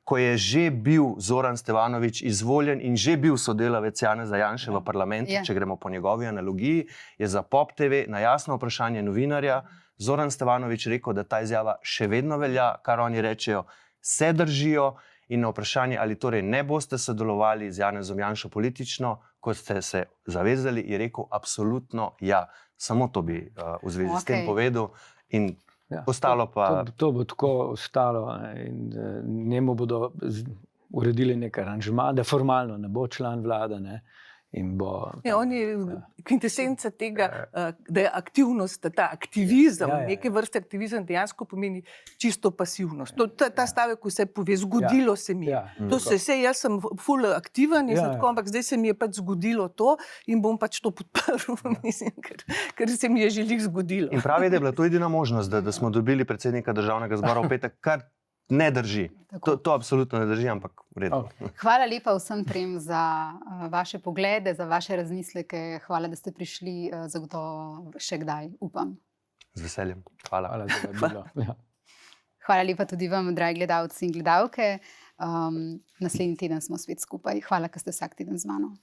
ko je že bil Zoran Stevanović izvoljen in že bil sodelavec Janeza Janše v parlamentu, če gremo po njegovi analogiji, je za Pop TV na jasno vprašanje novinarja Zoran Stevanović rekel, da ta izjava še vedno velja, kar oni rečejo, se držijo in na vprašanje, ali torej ne boste sodelovali z Janezom Janšo politično, kot ste se zavezali, je rekel absolutno ja. Samo to bi v zvezi s tem povedal in ostalo pa... To bo tako ostalo in njemu bodo uredili nek aranžma, da formalno ne bo član vlade, in bo... On je kvintesenca tega, da je aktivnost, ta aktivizem, neke vrste aktivizem dejansko pomeni čisto pasivnost. Ta stavek vse pove, zgodilo se mi je. To se vse, jaz sem ful aktiven, ampak zdaj se mi je pač zgodilo to in bom pač to podprl, mislim, ker se mi je že lih zgodilo. In pravi, da je bila to edina možnost, da smo dobili predsednika državnega zbora v petek, kar ne drži. To absolutno ne drži, ampak v redu. Hvala lepa vsem trem za vaše poglede, za vaše razmisleke. Hvala, da ste prišli, zagotovo še kdaj, upam. Z veseljem. Hvala. Hvala lepa tudi vam, dragi gledalci in gledalke. Naslednji teden smo spet skupaj. Hvala, ker ste vsak teden z mano.